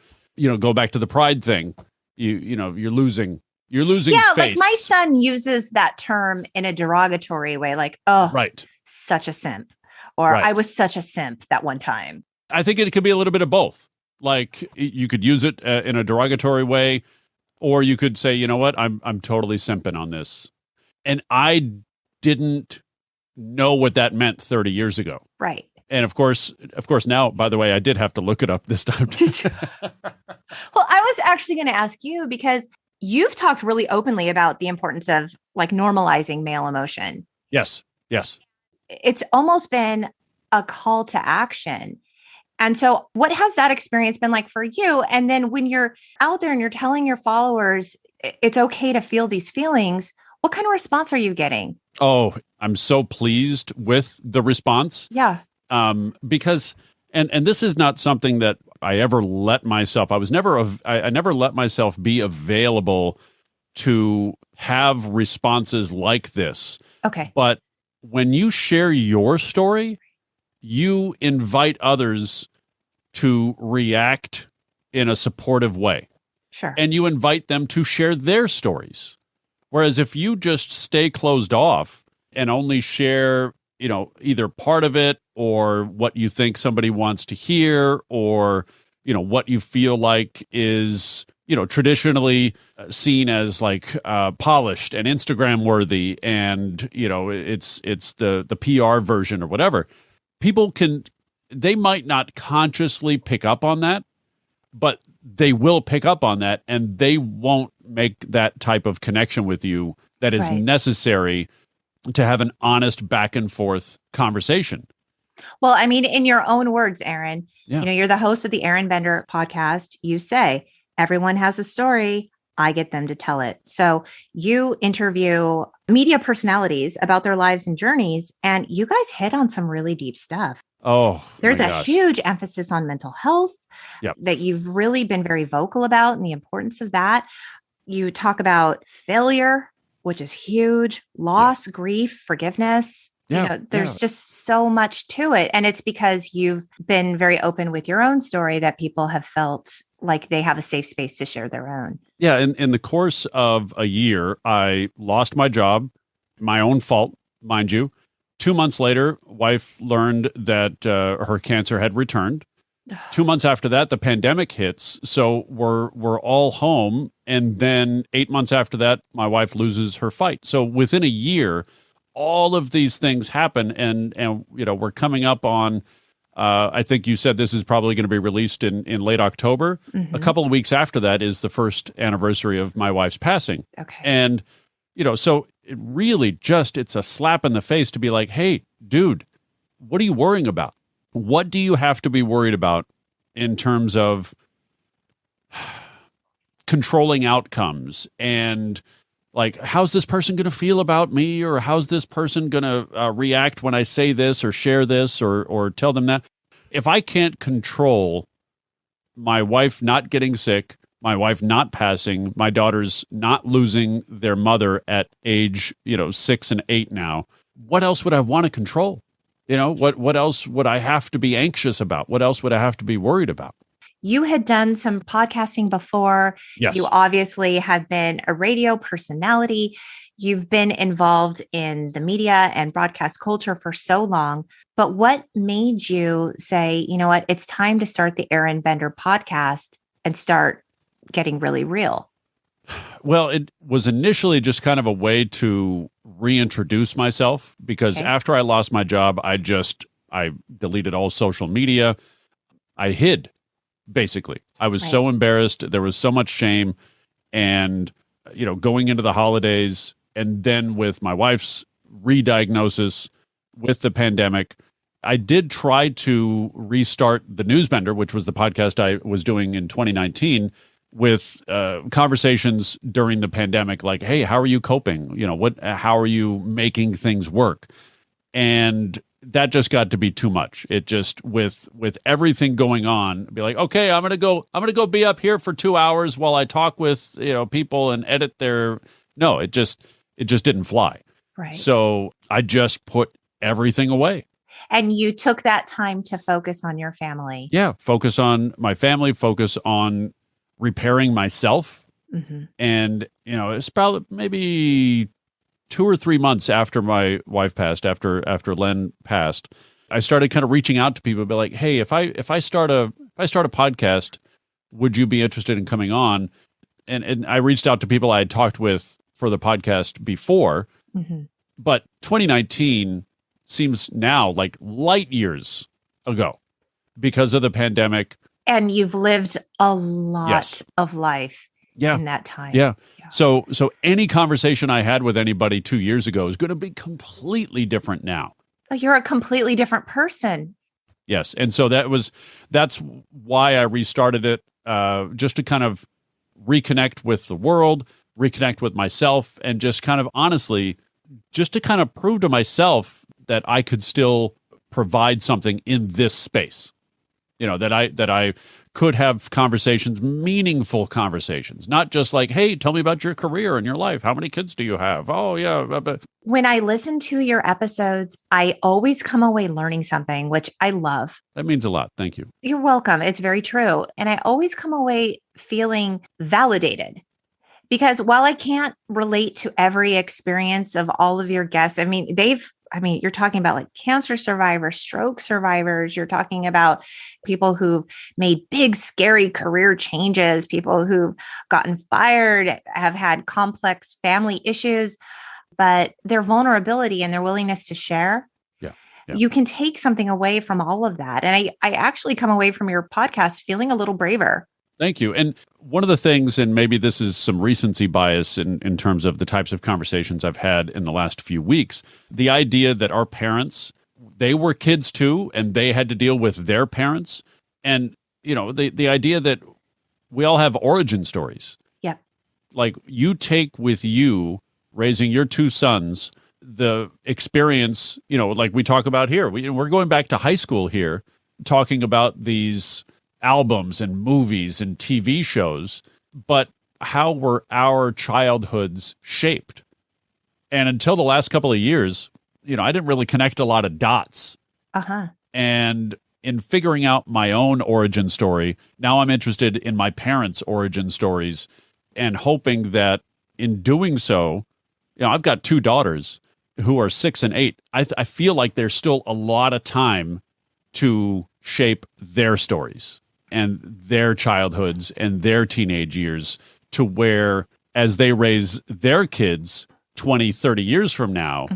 go back to the pride thing. You're losing face. Like my son uses that term in a derogatory way, like, oh, right, such a simp, or I was such a simp that one time. I think it could be a little bit of both. Like you could use it in a derogatory way, or you could say, you know what, I'm totally simping on this. And I didn't know what that meant 30 years ago. Right. And of course now, by the way, I did have to look it up this time. Well, I was actually going to ask you because you've talked really openly about the importance of like normalizing male emotion. Yes. It's almost been a call to action. And so what has that experience been like for you? And then when you're out there and you're telling your followers it's okay to feel these feelings, what kind of response are you getting? Oh, I'm so pleased with the response. Yeah. Because, and this is not something that I ever let myself, I never let myself be available to have responses like this. Okay. But when you share your story, you invite others to react in a supportive way. Sure. And you invite them to share their stories. Whereas if you just stay closed off and only share, either part of it or what you think somebody wants to hear or, what you feel like is, traditionally seen as like polished and Instagram worthy and, it's the PR version or whatever. People they might not consciously pick up on that, but they will pick up on that and they won't make that type of connection with you that is necessary to have an honest back and forth conversation. Well, I mean, in your own words, Aron, you're the host of the Aron Bender podcast. You say, everyone has a story. I get them to tell it. So you interview media personalities about their lives and journeys, and you guys hit on some really deep stuff. Oh, there's a huge emphasis on mental health that you've really been very vocal about and the importance of that. You talk about failure, which is huge, loss, grief, forgiveness. There's just so much to it. And it's because you've been very open with your own story that people have felt like they have a safe space to share their own. Yeah. In the course of a year, I lost my job, my own fault, mind you. 2 months later, wife learned that her cancer had returned. 2 months after that, the pandemic hits. So we're all home. And then 8 months after that, my wife loses her fight. So within a year, all of these things happen. And we're coming up on, I think you said this is probably going to be released in late October. Mm-hmm. A couple of weeks after that is the first anniversary of my wife's passing. Okay. And, so it really it's a slap in the face to be like, hey, dude, what are you worrying about? What do you have to be worried about in terms of controlling outcomes and like, how's this person going to feel about me? Or how's this person going to react when I say this or share this or tell them that? If I can't control my wife not getting sick, my wife not passing, my daughters not losing their mother at age, 6 and 8 now, what else would I want to control? What else would I have to be anxious about? What else would I have to be worried about? You had done some podcasting before. Yes. You obviously have been a radio personality. You've been involved in the media and broadcast culture for so long. But what made you say, you know what, it's time to start the Aron Bender podcast and start getting really real? Well, it was initially just kind of a way to reintroduce myself because after I lost my job, I deleted all social media. I hid, basically. I was so embarrassed. There was so much shame. And, going into the holidays and then with my wife's re-diagnosis with the pandemic, I did try to restart the Newsbender, which was the podcast I was doing in 2019, with conversations during the pandemic, like, hey, how are you coping? How are you making things work? And that just got to be too much. It just, with everything going on, be like, okay, I'm going to go be up here for 2 hours while I talk with, people and edit their, no, it just didn't fly. Right. So I just put everything away. And you took that time to focus on your family. Yeah. Focus on my family, focus on repairing myself. Mm-hmm. And, it's probably maybe 2 or 3 months after my wife passed, after Len passed, I started kind of reaching out to people, be like, hey, if I start a podcast, would you be interested in coming on? And I reached out to people I had talked with for the podcast before, but 2019 seems now like light years ago because of the pandemic. And you've lived a lot of life in that time. Yeah. So any conversation I had with anybody 2 years ago is going to be completely different now. Oh, you're a completely different person. Yes. And so that's why I restarted it, just to kind of reconnect with the world, reconnect with myself, and just kind of honestly, just to kind of prove to myself that I could still provide something in this space. That I could have conversations, meaningful conversations, not just like, hey, tell me about your career and your life. How many kids do you have? Oh, yeah. When I listen to your episodes, I always come away learning something, which I love. That means a lot. Thank you. You're welcome. It's very true. And I always come away feeling validated. Because while I can't relate to every experience of all of your guests, you're talking about like cancer survivors, stroke survivors. You're talking about people who've made big, scary career changes, people who've gotten fired, have had complex family issues, but their vulnerability and their willingness to share. Yeah. You can take something away from all of that. And I actually come away from your podcast feeling a little braver. Thank you. And one of the things, and maybe this is some recency bias in terms of the types of conversations I've had in the last few weeks, the idea that our parents, they were kids too, and they had to deal with their parents. And, the idea that we all have origin stories. Yeah. Like you take with you raising your 2 sons, the experience, like we talk about here. We're going back to high school here, talking about these albums and movies and TV shows, but how were our childhoods shaped? And until the last couple of years, I didn't really connect a lot of dots. And in figuring out my own origin story, now I'm interested in my parents' origin stories and hoping that in doing so, I've got 2 daughters who are 6 and 8. I feel like there's still a lot of time to shape their stories and their childhoods and their teenage years to where, as they raise their kids 20, 30 years from now,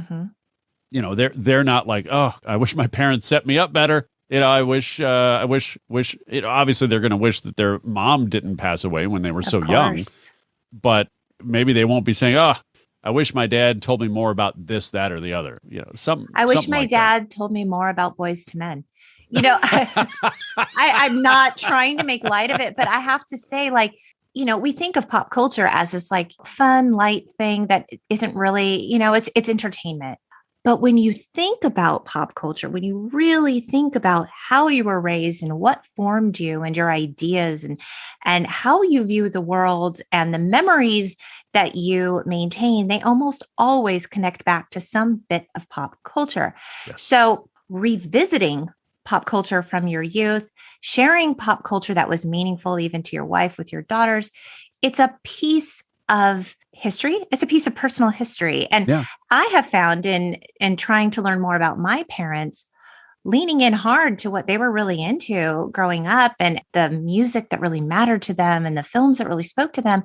they're not like, oh, I wish my parents set me up better. I wish, obviously they're going to wish that their mom didn't pass away when they were so young, but maybe they won't be saying, oh, I wish my dad told me more about this, that, or the other. I wish my dad told me more about Boyz II Men. I'm not trying to make light of it, but I have to say, we think of pop culture as this like fun, light thing that isn't really, it's entertainment. But when you think about pop culture, when you really think about how you were raised and what formed you and your ideas and how you view the world and the memories that you maintain, they almost always connect back to some bit of pop culture. Yes. So revisiting pop culture from your youth, sharing pop culture that was meaningful even to your wife with your daughters, it's a piece of history. It's a piece of personal history. And I have found in trying to learn more about my parents, leaning in hard to what they were really into growing up and the music that really mattered to them and the films that really spoke to them,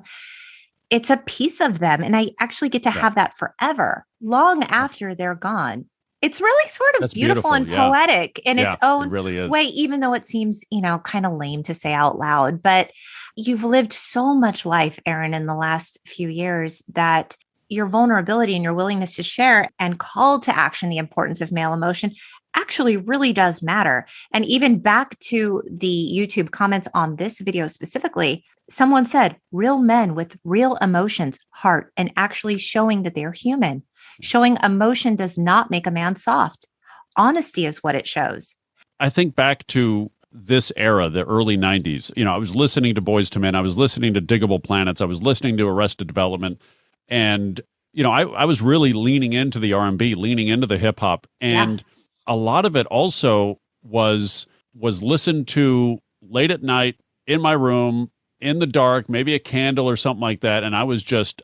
it's a piece of them. And I actually get to have that forever, long after they're gone. It's really sort of beautiful and poetic in its own way, even though it seems, kind of lame to say out loud. But you've lived so much life, Aron, in the last few years that your vulnerability and your willingness to share and call to action the importance of male emotion actually really does matter. And even back to the YouTube comments on this video specifically, someone said, real men with real emotions, heart, and actually showing that they're human. Showing emotion does not make a man soft. Honesty is what it shows. I think back to this era, the early 90s. I was listening to Boyz II Men. I was listening to Diggable Planets. I was listening to Arrested Development. And, I was really leaning into the R&B, leaning into the hip hop. And a lot of it also was listened to late at night in my room, in the dark, maybe a candle or something like that. And I was just,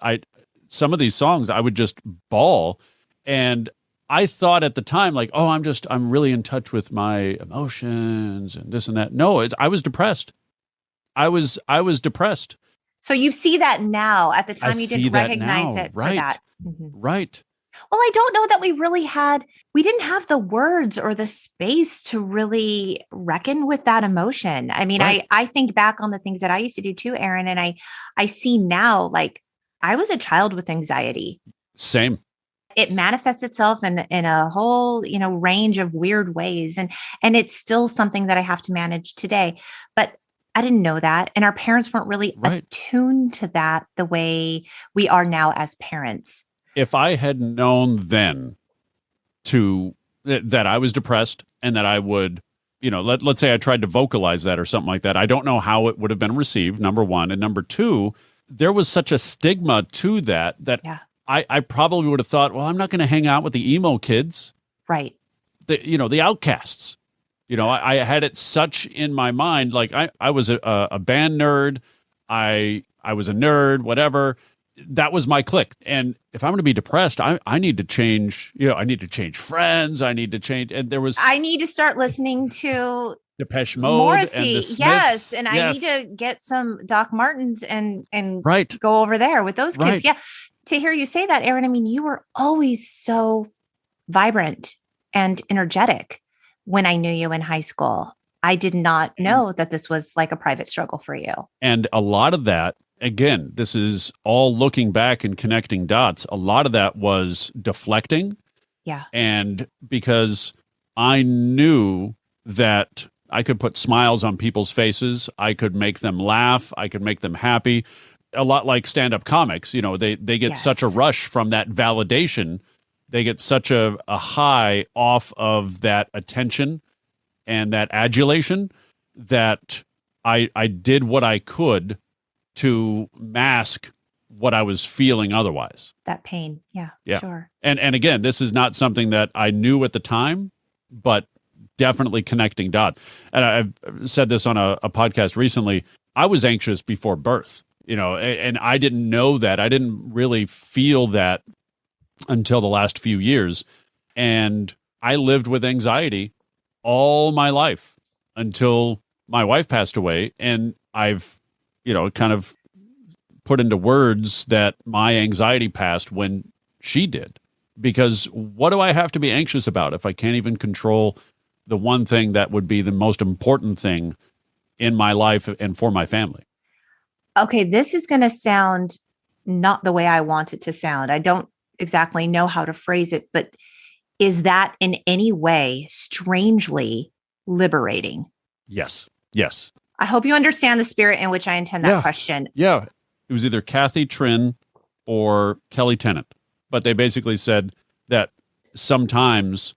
some of these songs, I would just bawl. And I thought at the time, like, oh, I'm really in touch with my emotions and this and that. No, I was depressed. I was depressed. So you see that now. At the time, you didn't recognize it for that. Mm-hmm. Right. Well, I don't know that we didn't have the words or the space to really reckon with that emotion. I mean, I think back on the things that I used to do too, Aron, and I see now, like, I was a child with anxiety. Same. It manifests itself in a whole, range of weird ways. And it's still something that I have to manage today. But I didn't know that. And our parents weren't really attuned to that the way we are now as parents. If I had known then that I was depressed and that I would, let's say I tried to vocalize that or something like that, I don't know how it would have been received, number one. And number two, there was such a stigma to that I probably would have thought, well, I'm not going to hang out with the emo kids. Right. The outcasts. I had it such in my mind, like I was a band nerd. I was a nerd, whatever. That was my clique. And if I'm going to be depressed, I need to change, I need to change friends. I need to change. And I need to start listening to Depeche Mode, Morrissey, and the Smiths. Yes, and I need to get some Doc Martens and right. go over there with those kids. Right. Yeah, to hear you say that, Aron, I mean, you were always so vibrant and energetic when I knew you in high school. I did not know that this was like a private struggle for you. And a lot of that, again, this is all looking back and connecting dots. A lot of that was deflecting. Yeah. And because I knew that I could put smiles on people's faces. I could make them laugh. I could make them happy. A lot like stand-up comics, they get such a rush from that validation. They get such a high off of that attention and that adulation that I did what I could to mask what I was feeling otherwise. That pain. Yeah. Sure. And again, this is not something that I knew at the time, but definitely connecting dot. And I've said this on a podcast recently. I was anxious before birth, and I didn't know that. I didn't really feel that until the last few years. And I lived with anxiety all my life until my wife passed away. And I've, kind of put into words that my anxiety passed when she did. Because what do I have to be anxious about if I can't even control the one thing that would be the most important thing in my life and for my family? Okay, this is going to sound not the way I want it to sound. I don't exactly know how to phrase it, but is that in any way strangely liberating? Yes. I hope you understand the spirit in which I intend that question. Yeah. It was either Kathy Trin or Kelly Tennant, but they basically said that sometimes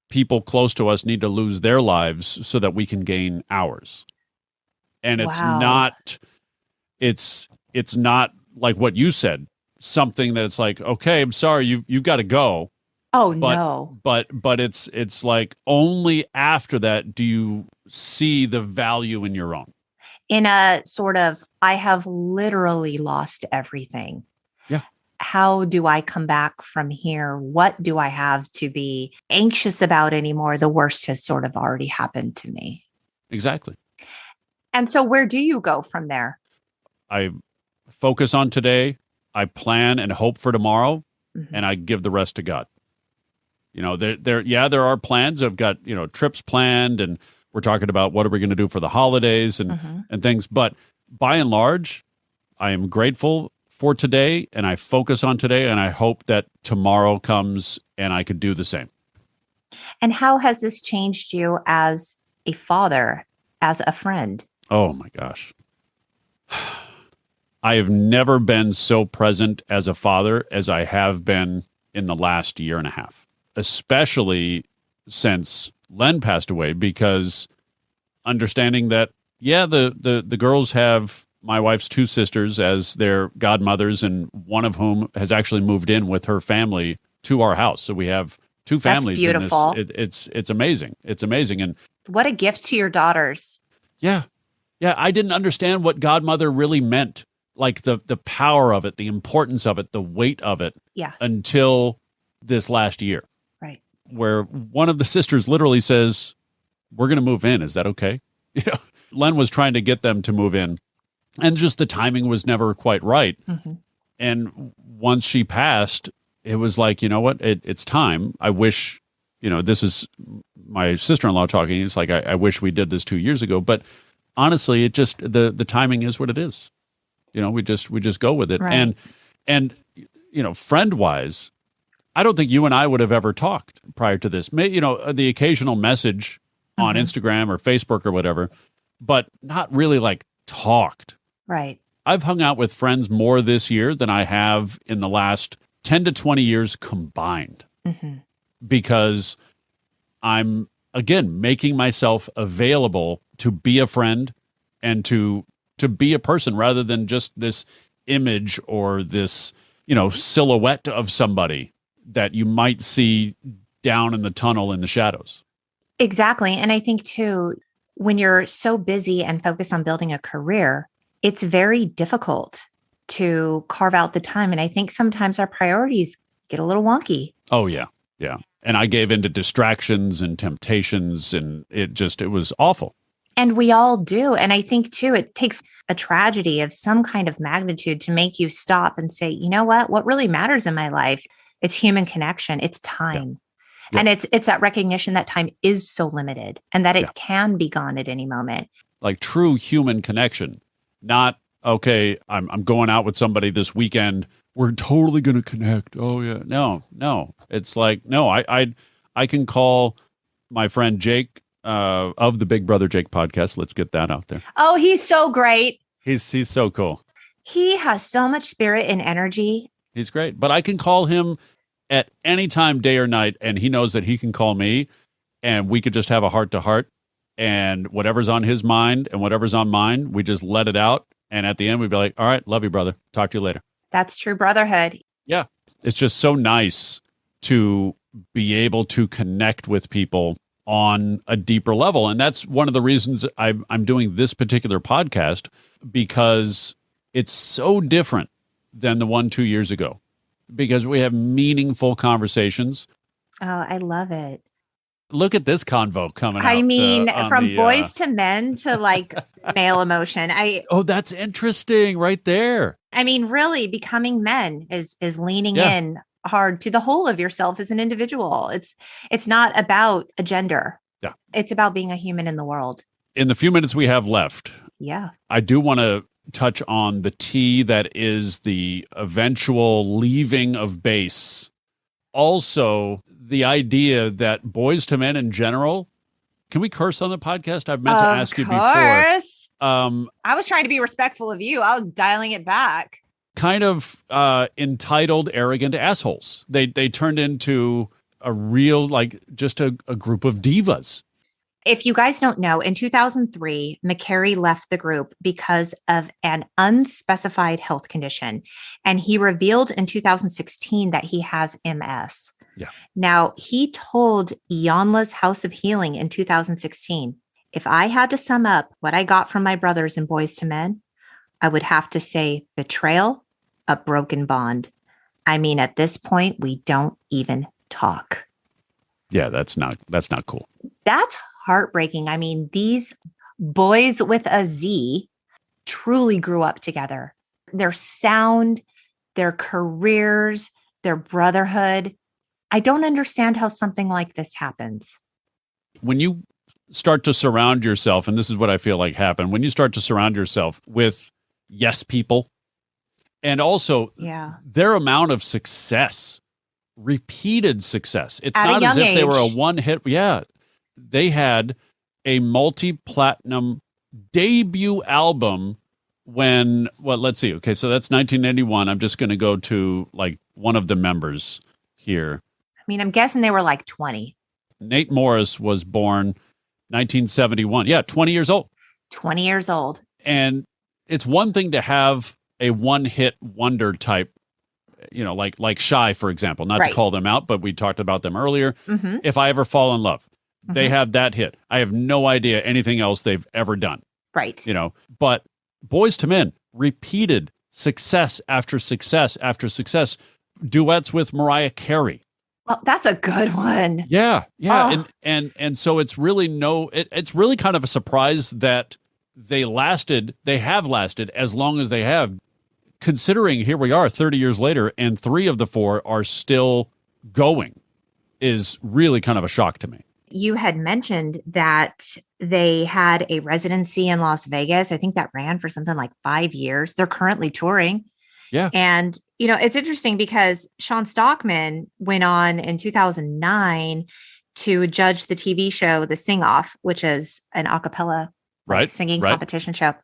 people close to us need to lose their lives so that we can gain ours. And it's not like what you said, something that's like, okay, I'm sorry, you've got to go. Oh, no. But it's like only after that do you see the value in your own. In a sort of, I have literally lost everything. Yeah. How do I come back from here? What do I have to be anxious about anymore? The worst has sort of already happened to me. Exactly. And so where do you go from there? I focus on today. I plan and hope for tomorrow, and I give the rest to God. You know, there are plans. I've got, trips planned, and we're talking about what are we going to do for the holidays and things. But by and large, I am grateful for today, and I focus on today, and I hope that tomorrow comes and I could do the same. And how has this changed you as a father, as a friend? Oh, my gosh. I have never been so present as a father as I have been in the last year and a half, especially since Len passed away, because understanding that, the girls have my wife's two sisters as their godmothers, and one of whom has actually moved in with her family to our house. So we have two families. That's beautiful. In this. It's amazing. It's amazing. And what a gift to your daughters. Yeah. Yeah. I didn't understand what godmother really meant, like the power of it, the importance of it, the weight of it. Yeah. Until this last year. Right. Where one of the sisters literally says, we're going to move in. Is that okay? Len was trying to get them to move in, and just the timing was never quite right. And once she passed, it was like, you know what? It's time. I wish, this is my sister-in-law talking. It's like, I wish we did this 2 years ago. But honestly, it just, the timing is what it is. We just go with it. Right. And friend-wise, I don't think you and I would have ever talked prior to this. The occasional message on Instagram or Facebook or whatever, but not really like talked. Right. I've hung out with friends more this year than I have in the last 10 to 20 years combined, because I'm, again, making myself available to be a friend and to be a person rather than just this image or this, silhouette of somebody that you might see down in the tunnel in the shadows. Exactly. And I think too, when you're so busy and focused on building a career, it's very difficult to carve out the time. And I think sometimes our priorities get a little wonky. Oh, yeah. Yeah. And I gave into distractions and temptations, and it was awful. And we all do. And I think too, it takes a tragedy of some kind of magnitude to make you stop and say, you know what really matters in my life? It's human connection. It's time. Yeah. And it's that recognition that time is so limited and that it can be gone at any moment. Like true human connection, not, okay, I'm going out with somebody this weekend. We're totally going to connect. Oh yeah. No. It's like, no, I can call my friend Jake of the Big Brother Jake podcast. Let's get that out there. Oh, he's so great. He's so cool. He has so much spirit and energy. He's great. But I can call him at any time, day or night, and he knows that he can call me, and we could just have a heart-to-heart, and whatever's on his mind and whatever's on mine, we just let it out, and at the end, we'd be like, all right, love you, brother. Talk to you later. That's true brotherhood. Yeah. It's just so nice to be able to connect with people on a deeper level, and that's one of the reasons I'm doing this particular podcast, because it's so different than the one 2 years ago, because we have meaningful conversations. Oh, I love it. Look at this convo coming out. I mean, from Boyz II Men to like male emotion. Oh, that's interesting right there. I mean, really becoming men is leaning in hard to the whole of yourself as an individual. It's not about a gender. Yeah. It's about being a human in the world. In the few minutes we have left, I do want to touch on the T that is the eventual leaving of bass. Also, the idea that Boyz II Men in general, can we curse on the podcast? I've meant to ask you before. I was trying to be respectful of you. I was dialing it back. Kind of entitled, arrogant assholes. They turned into a real, like, just a group of divas. If you guys don't know, in 2003, McCary left the group because of an unspecified health condition. And he revealed in 2016 that he has MS. Yeah. Now, he told Iyanla's House of Healing in 2016, if I had to sum up what I got from my brothers in Boyz II Men, I would have to say betrayal, a broken bond. I mean, at this point, we don't even talk. Yeah, that's not cool. That's heartbreaking. I mean, these boys with a Z truly grew up together. Their sound, their careers, their brotherhood. I don't understand how something like this happens. When you start to surround yourself, and this is what I feel like happened, when you start to surround yourself with yes people, and also their amount of success, repeated success. It's not as if they were a one hit. Yeah. They had a multi-platinum debut album let's see. Okay, so that's 1981. I'm just going to go to like one of the members here. I mean, I'm guessing they were like 20. Nate Morris was born 1971. Yeah, 20 years old. 20 years old. And it's one thing to have a one-hit wonder type, like Shy, for example, not to call them out, but we talked about them earlier. Mm-hmm. If I Ever Fall in Love. They have that hit. I have no idea anything else they've ever done. Right. But Boyz II Men, repeated success after success after success, duets with Mariah Carey. Well, that's a good one. Yeah. Oh. And so it's really it's really kind of a surprise that they have lasted as long as they have, considering here we are 30 years later and 3 of the 4 are still going, is really kind of a shock to me. You had mentioned that they had a residency in Las Vegas. I think that ran for something like 5 years. They're currently touring. Yeah. And, it's interesting because Sean Stockman went on in 2009 to judge the TV show, The Sing Off, which is an a cappella singing competition show.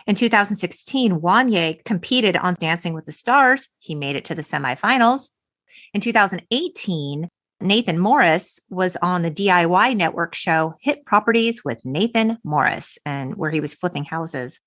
In 2016, Wanye competed on Dancing with the Stars. He made it to the semifinals. In 2018, Nathan Morris was on the DIY network show Hit Properties with Nathan Morris, and where he was flipping houses.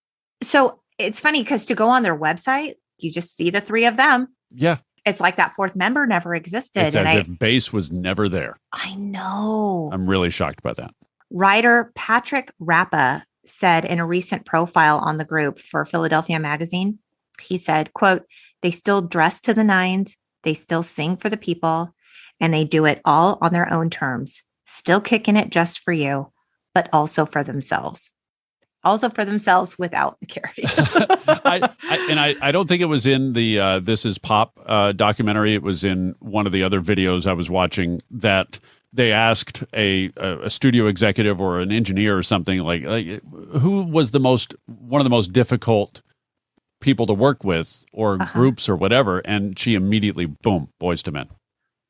So it's funny because to go on their website, you just see the 3 of them. Yeah. It's like that 4th member never existed. It's as if bass was never there. I know. I'm really shocked by that. Writer Patrick Rappa said in a recent profile on the group for Philadelphia Magazine, he said, quote, "They still dress to the nines. They still sing for the people. And they do it all on their own terms, still kicking it just for you, but also for themselves. Also for themselves without McCary." I don't think it was in the This Is Pop documentary. It was in one of the other videos I was watching that they asked a studio executive or an engineer or something like who was one of the most difficult people to work with or groups or whatever. And she immediately, boom, Boyz II Men.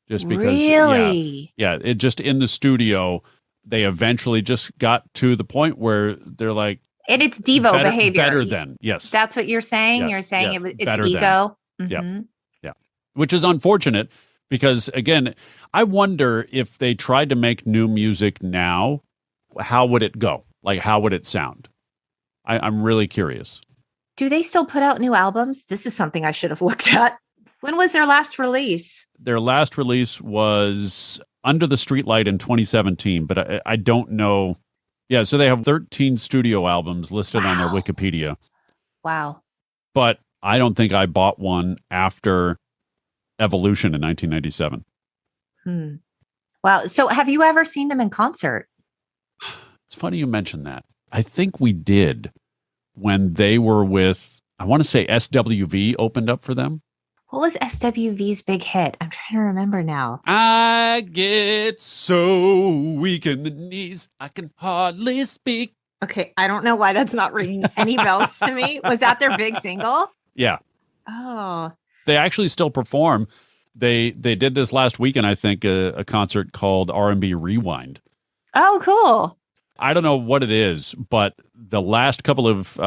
Just because, really? Yeah, it just in the studio, they eventually just got to the point where they're like, and it's divo behavior. Better than, yes. That's what you're saying. Yes, you're saying it's better ego. Mm-hmm. Yeah, which is unfortunate because again, I wonder if they tried to make new music now, how would it go? Like, how would it sound? I'm really curious. Do they still put out new albums? This is something I should have looked at. When was their last release? Their last release was Under the Streetlight in 2017, but I don't know. Yeah, so they have 13 studio albums listed on their Wikipedia. Wow. But I don't think I bought one after Evolution in 1997. Wow. So have you ever seen them in concert? It's funny you mentioned that. I think we did when they were with, I want to say SWV opened up for them. What was SWV's big hit? I'm trying to remember now. I get so weak in the knees, I can hardly speak. Okay, I don't know why that's not ringing any bells to me. Was that their big single? Yeah. Oh. They actually still perform. They did this last weekend, I think, a concert called R&B Rewind. Oh, cool. I don't know what it is, but the last couple of,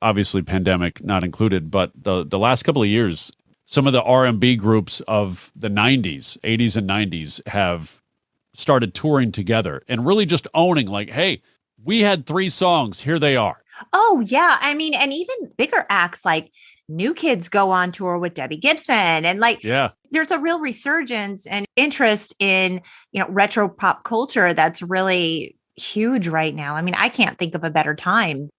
obviously pandemic not included, but the last couple of years, some of the R&B groups of the 90s, 80s and 90s have started touring together and really just owning like, hey, we had 3 songs. Here they are. Oh, yeah. I mean, and even bigger acts like New Kids go on tour with Debbie Gibson. And like, there's a real resurgence and interest in, retro pop culture that's really huge right now. I mean, I can't think of a better time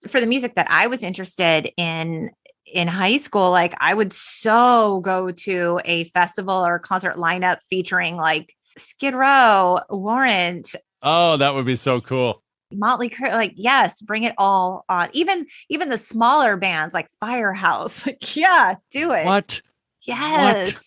for the music that I was interested in high school. Like, I would so go to a festival or concert lineup featuring like Skid Row, Warrant. Oh, that would be so cool. Motley Crue, like, yes, bring it all on. Even the smaller bands like Firehouse. Like, yeah, do it. What? Yes. What?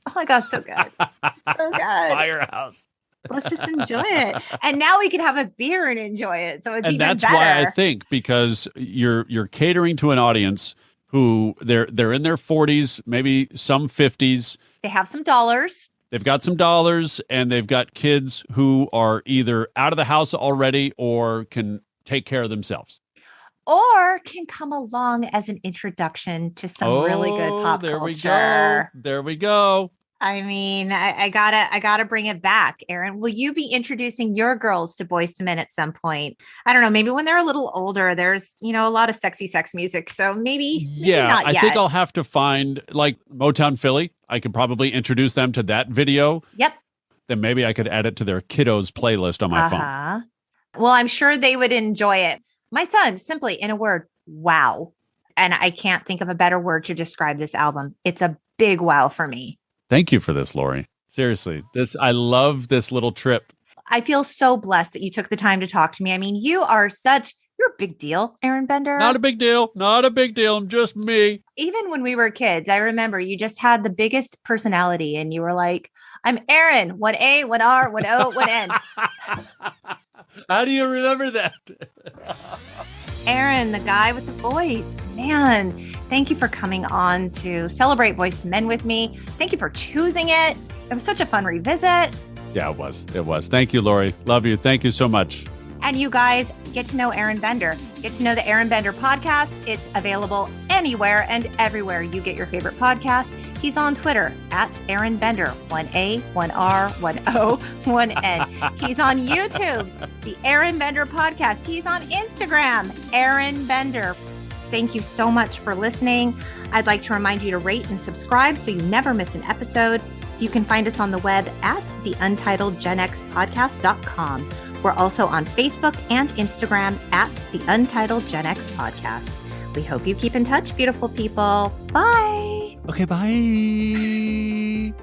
Oh my God, so good. So good. Firehouse. Let's just enjoy it. And now we can have a beer and enjoy it. So it's and even that's better. why I think, because you're catering to an audience who they're in their 40s, maybe some 50s. They have some dollars. They've got some dollars, and they've got kids who are either out of the house already or can take care of themselves. Or can come along as an introduction to some really good pop culture. There we go. I mean, I gotta bring it back. Aron, will you be introducing your girls to Boyz II Men at some point? I don't know, maybe when they're a little older. There's, a lot of sexy sex music. So maybe not I yet. think I'll have to find like Motown Philly. I could probably introduce them to that video. Yep. Then maybe I could add it to their kiddos playlist on my phone. Well, I'm sure they would enjoy it. My son, simply in a word, wow. And I can't think of a better word to describe this album. It's a big wow for me. Thank you for this, Lori. Seriously, I love this little trip. I feel so blessed that you took the time to talk to me. I mean, you're a big deal, Aron Bender. Not a big deal. Not a big deal. I'm just me. Even when we were kids, I remember you just had the biggest personality and you were like, I'm Aron, one A, one R, one O, one N. How do you remember that? Aron, the guy with the voice. Man, thank you for coming on to celebrate Boyz II Men with me. Thank you for choosing it. It was such a fun revisit. Yeah, it was. It was. Thank you, Lori. Love you. Thank you so much. And you guys get to know Aron Bender. Get to know the Aron Bender podcast. It's available anywhere and everywhere you get your favorite podcast. He's on Twitter at Aron Bender, 1A, 1R, 1O, 1N. He's on YouTube, the Aron Bender podcast. He's on Instagram, Aron Bender. Thank you so much for listening. I'd like to remind you to rate and subscribe so you never miss an episode. You can find us on the web at theuntitledgenxpodcast.com. We're also on Facebook and Instagram at the Untitled Gen X Podcast. We hope you keep in touch, beautiful people. Bye. Okay, bye.